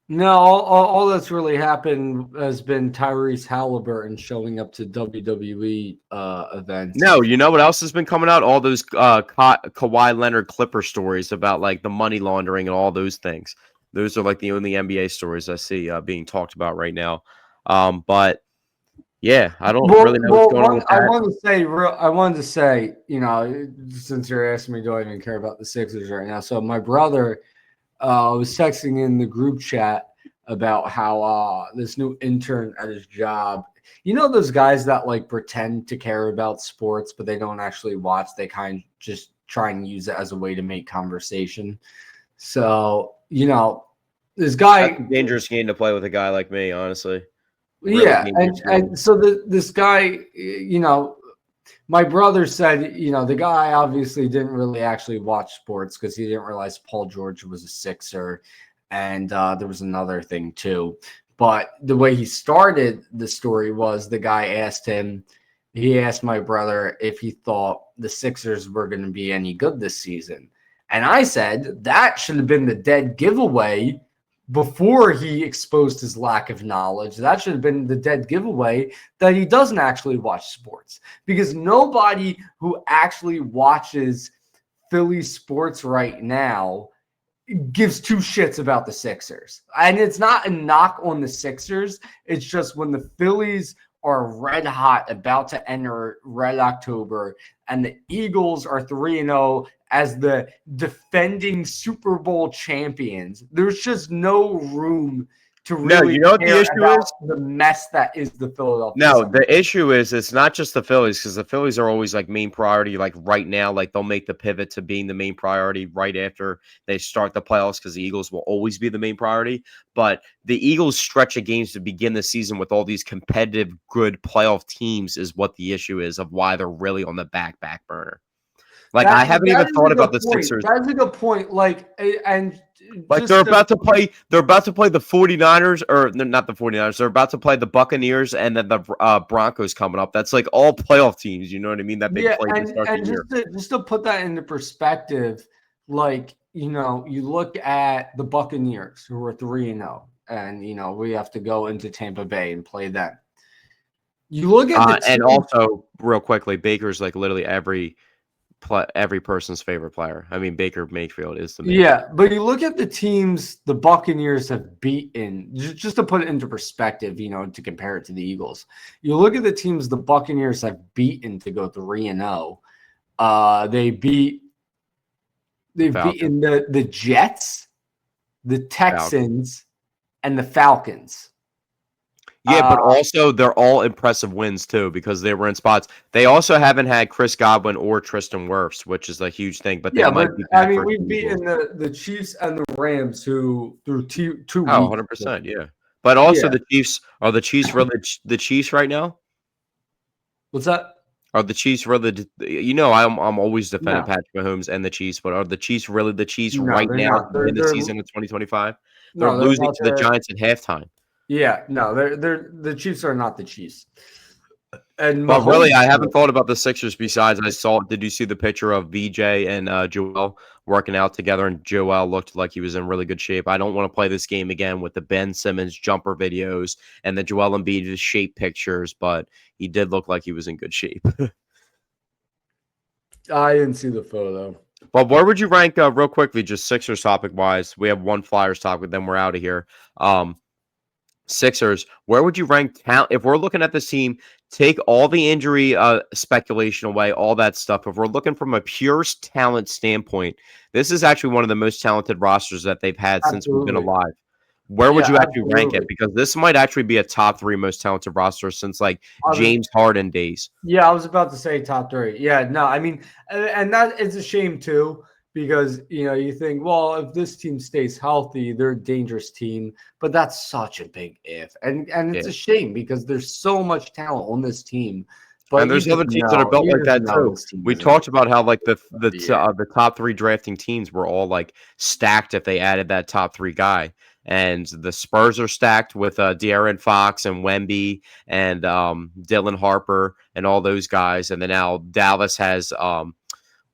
No, all that's really happened has been Tyrese Halliburton showing up to WWE events. No, you know what else has been coming out? All those Kawhi Leonard Clipper stories about like the money laundering and all those things. Those are like the only NBA stories I see being talked about right now. But yeah, I don't really know what's going on with that. I wanted to say, you know, since you're asking me, do I even care about the Sixers right now? So my brother was texting in the group chat about how this new intern at his job, you know, those guys that like pretend to care about sports, but they don't actually watch. They kind of just try and use it as a way to make conversation. So, you know, this That's a guy, dangerous game to play with a guy like me, honestly. Really yeah, dangerous game. and so this guy, you know, my brother said, you know, the guy obviously didn't really actually watch sports because he didn't realize Paul George was a Sixer, and there was another thing too. But the way he started the story was the guy asked him, he asked my brother if he thought the Sixers were going to be any good this season. And I said that should have been the dead giveaway before he exposed his lack of knowledge. That should have been the dead giveaway that he doesn't actually watch sports, because nobody who actually watches Philly sports right now gives two shits about the Sixers. And it's not a knock on the Sixers. It's just when the Phillies are red hot, about to enter Red October, and the Eagles are 3-0 as the defending Super Bowl champions, there's just no room to No, really you know what the care issue about is? the mess that is the Philadelphia No, 76ers. the issue is it's not just the Phillies, because the Phillies are always like main priority. Like right now, like they'll make the pivot to being the main priority right after they start the playoffs, because the Eagles will always be the main priority. But the Eagles' stretch of games to begin the season with all these competitive, good playoff teams is what the issue is of why they're really on the back burner. Like I haven't That even is a thought about good the point. Sixers. That's a good point. Like, and Like just to, they're about to play the 49ers, or not the 49ers, they're about to play the Buccaneers and then the Broncos coming up. That's like all playoff teams, you know what I mean, that they yeah, played to start the and year. just to put that into perspective, like, you know, you look at the Buccaneers who are 3-0, and you know, we have to go into Tampa Bay and play them. You look at the And team. also, real quickly, Baker's like literally every every person's favorite player. I mean, Baker Mayfield is the man. Yeah, but you look at the teams the Buccaneers have beaten, just to put it into perspective, to compare it to the Eagles. You look at the teams the Buccaneers have beaten to go 3-0. They've beaten the Jets, the Texans, and the Falcons. Yeah, but also they're all impressive wins too because they were in spots. They also haven't had Chris Godwin or Tristan Wirfs, which is a huge thing. But they might be back for we've beaten the Chiefs and the Rams who through 2 weeks. 100%, yeah. But also Yeah. the Chiefs the Chiefs really the Chiefs right now? What's that? Are the Chiefs really? I'm always defending No. Patrick Mahomes and the Chiefs, but are the Chiefs really the Chiefs No, right they're now not. in the season of 2025? They're No, they're losing not to the Giants at halftime. Yeah, no, they're the Chiefs are not the Chiefs. And But really, Mahomes, I haven't thought about the Sixers besides did you see the picture of VJ and Joel working out together? And Joel looked like he was in really good shape. I don't want to play this game again with the Ben Simmons jumper videos and the Joel Embiid shape pictures, but he did look like he was in good shape. I didn't see the photo. But where would you rank real quickly, just Sixers topic wise? We have one Flyers topic, then we're out of here. Sixers, where would you rank talent? If we're looking at this team, take all the injury speculation away, all that stuff. If we're looking from a pure talent standpoint, this is actually one of the most talented rosters that they've had since we've been alive. Where would you actually rank it? Because this might actually be a top 3 most talented roster since James Harden days. Yeah, I was about to say top 3. Yeah, no, I mean, and that it's a shame too. Because you think, well, if this team stays healthy, they're a dangerous team. But that's such a big if, and it's a shame because there's so much talent on this team. But and there's other teams that are built like that too. We talked about how the top 3 drafting teams were all stacked if they added that top 3 guy. And the Spurs are stacked with De'Aaron Fox and Wemby and Dylan Harper and all those guys. And then now Dallas has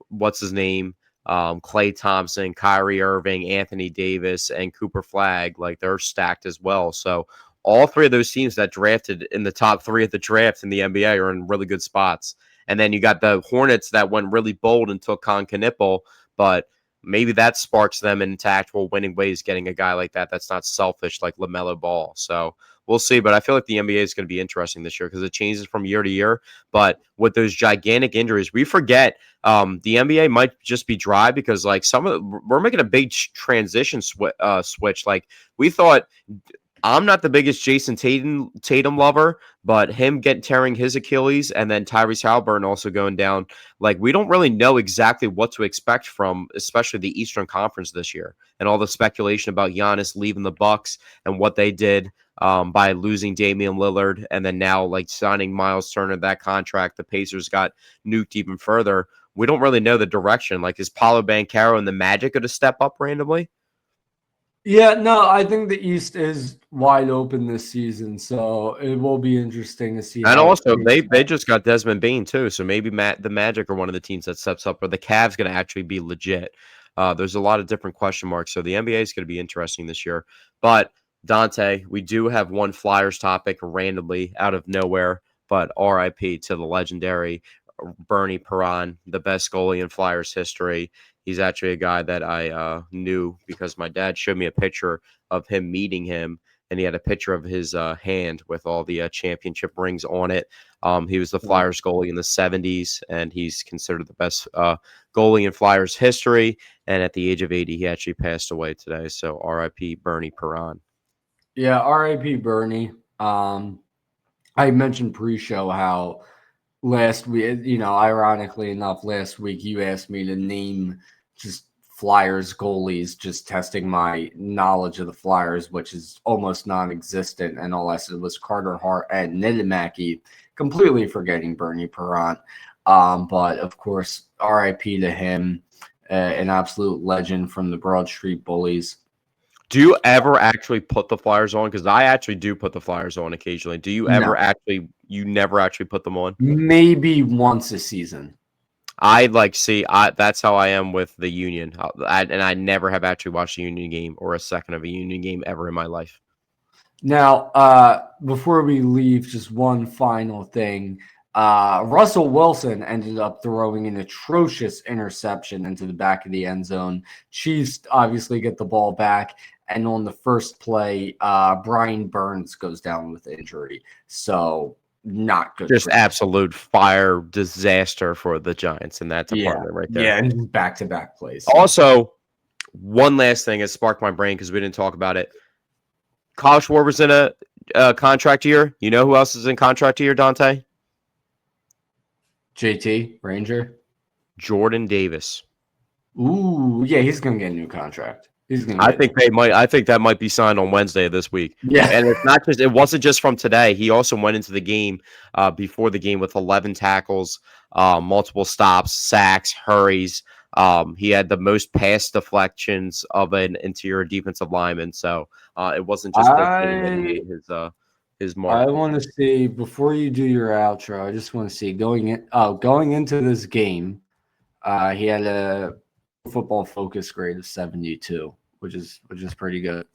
what's his name? Klay Thompson, Kyrie Irving, Anthony Davis, and Cooper Flagg, they're stacked as well. So all 3 of those teams that drafted in the top 3 of the draft in the NBA are in really good spots. And then you got the Hornets that went really bold and took Con Knipple, but maybe that sparks them into actual winning ways, getting a guy like that that's not selfish like LaMelo Ball. So we'll see, but I feel like the NBA is going to be interesting this year because it changes from year to year. But with those gigantic injuries, we forget the NBA might just be dry because we're making a big transition switch. We thought I'm not the biggest Jason Tatum lover, but him tearing his Achilles and then Tyrese Halliburton also going down. We don't really know exactly what to expect from, especially the Eastern Conference this year, and all the speculation about Giannis leaving the Bucks and what they did by losing Damian Lillard and then now signing Miles Turner that contract. The Pacers got nuked even further. We don't really know the direction. Is Paolo Banchero and the Magic going to step up randomly? Yeah, no, I think the East is wide open this season, so it will be interesting to see. And also, they just got Desmond Bane too, so maybe the Magic are one of the teams that steps up, or the Cavs going to actually be legit. There's a lot of different question marks, so the NBA is going to be interesting this year. But Dante, we do have one Flyers topic randomly out of nowhere, but RIP to the legendary Bernie Perron, the best goalie in Flyers history. He's actually a guy that I knew because my dad showed me a picture of him meeting him, and he had a picture of his hand with all the championship rings on it. He was the Flyers goalie in the 70s, and he's considered the best goalie in Flyers history. And at the age of 80, he actually passed away today. So RIP Bernie Perron. Yeah, RIP Bernie. I mentioned pre-show how last week, ironically enough, last week you asked me to name just Flyers goalies, just testing my knowledge of the Flyers, which is almost non-existent. And all I said was Carter Hart and Niedermacky, completely forgetting Bernie Perron. But of course, RIP to him, an absolute legend from the Broad Street Bullies. Do you ever actually put the Flyers on? Because I actually do put the Flyers on occasionally. Do you ever you never actually put them on? Maybe once a season. That's how I am with the Union. And I never have actually watched a Union game or a second of a Union game ever in my life. Now, before we leave, just one final thing. Russell Wilson ended up throwing an atrocious interception into the back of the end zone. Chiefs obviously get the ball back, and on the first play, Brian Burns goes down with injury. So not good. Just absolute fire disaster for the Giants in that department right there. Yeah, and back-to-back plays. Also, one last thing has sparked my brain because we didn't talk about it. Kyle Schwarber's in a contract year. You know who else is in contract year, Dante? JT, Ranger. Jordan Davis. Ooh, yeah, he's going to get a new contract. I think that might be signed on Wednesday of this week. Yeah. And it wasn't just from today. He also went into the game before the game with 11 tackles, multiple stops, sacks, hurries. He had the most pass deflections of an interior defensive lineman. So it wasn't just that he made his mark. I want to see, before you do your outro, I just want to see going into this game, he had a Football Focus grade of 72, which is pretty good.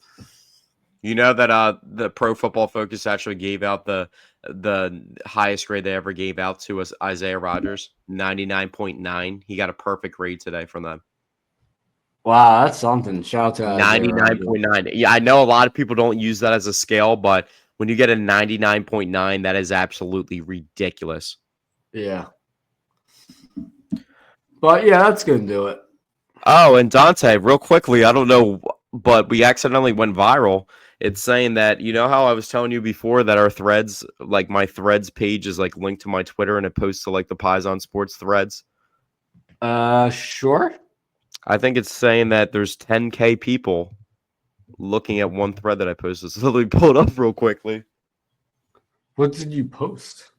You know that the Pro Football Focus actually gave out the highest grade they ever gave out to was Isaiah Rodgers, 99.9. He got a perfect grade today from them. Wow, that's something. Shout out to 99.9. Yeah, I know a lot of people don't use that as a scale, but when you get a 99.9, that is absolutely ridiculous. Yeah. But yeah, that's going to do it. Oh, and Dante, real quickly, I don't know, but we accidentally went viral. It's saying that, you know how I was telling you before that our threads, like my threads page is like linked to my Twitter and it posts to like the Paisan Sports threads? Sure. I think it's saying that there's 10K people looking at one thread that I posted. So let me pull it up real quickly. What did you post?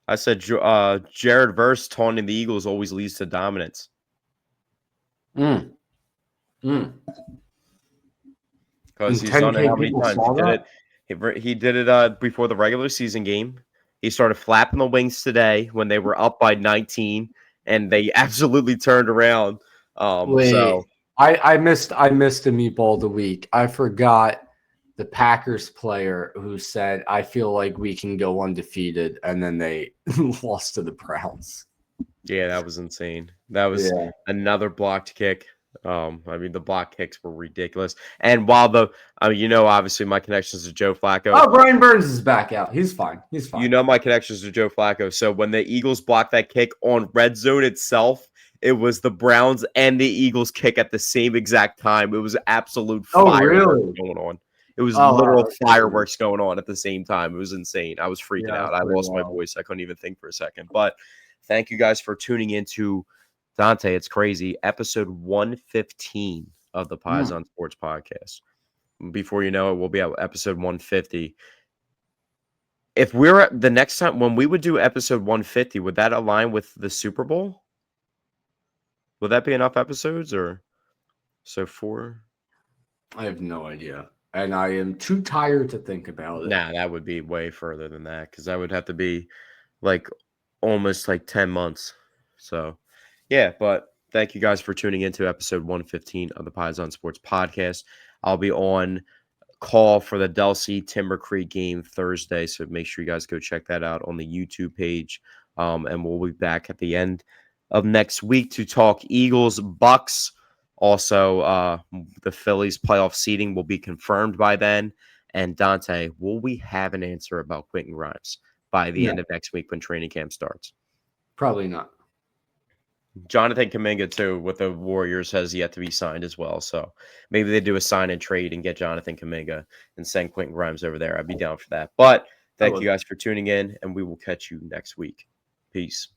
I said Jared Verse taunting the Eagles always leads to dominance. Because he's done it how many times? He did it before the regular season game. He started flapping the wings today when they were up by 19, and they absolutely turned around. So I missed a Meatball of the week. I forgot the Packers player who said, "I feel like we can go undefeated," and then they lost to the Browns. Yeah, that was insane. That was another blocked kick. I mean, the block kicks were ridiculous. And while obviously my connections to Joe Flacco. Oh, Brian Burns is back out. He's fine. He's fine. You know my connections to Joe Flacco. So when the Eagles blocked that kick on red zone itself, it was the Browns and the Eagles kick at the same exact time. It was absolute fireworks going on. It was literal fireworks going on at the same time. It was insane. I was freaking out. I lost my voice. I couldn't even think for a second. But thank you guys for tuning into Dante. It's crazy. Episode 115 of the Paisan Sports Podcast. Before you know it, we'll be at episode 150. If we're at the next time when we would do episode 150, would that align with the Super Bowl? Would that be enough episodes or so 4? I have no idea. And I am too tired to think about it. Nah, that would be way further than that because that would have to be like almost like 10 months. So, yeah, but thank you guys for tuning into episode 115 of the Paisan Sports Podcast. I'll be on call for the Delsey Timber Creek game Thursday, so make sure you guys go check that out on the YouTube page. And we'll be back at the end of next week to talk Eagles, Bucks. Also, the Phillies playoff seeding will be confirmed by then. And Dante, will we have an answer about Quentin Grimes by the end of next week when training camp starts? Probably not. Jonathan Kuminga, too, with the Warriors, has yet to be signed as well. So maybe they do a sign and trade and get Jonathan Kuminga and send Quentin Grimes over there. I'd be down for that. But thank you guys for tuning in, and we will catch you next week. Peace.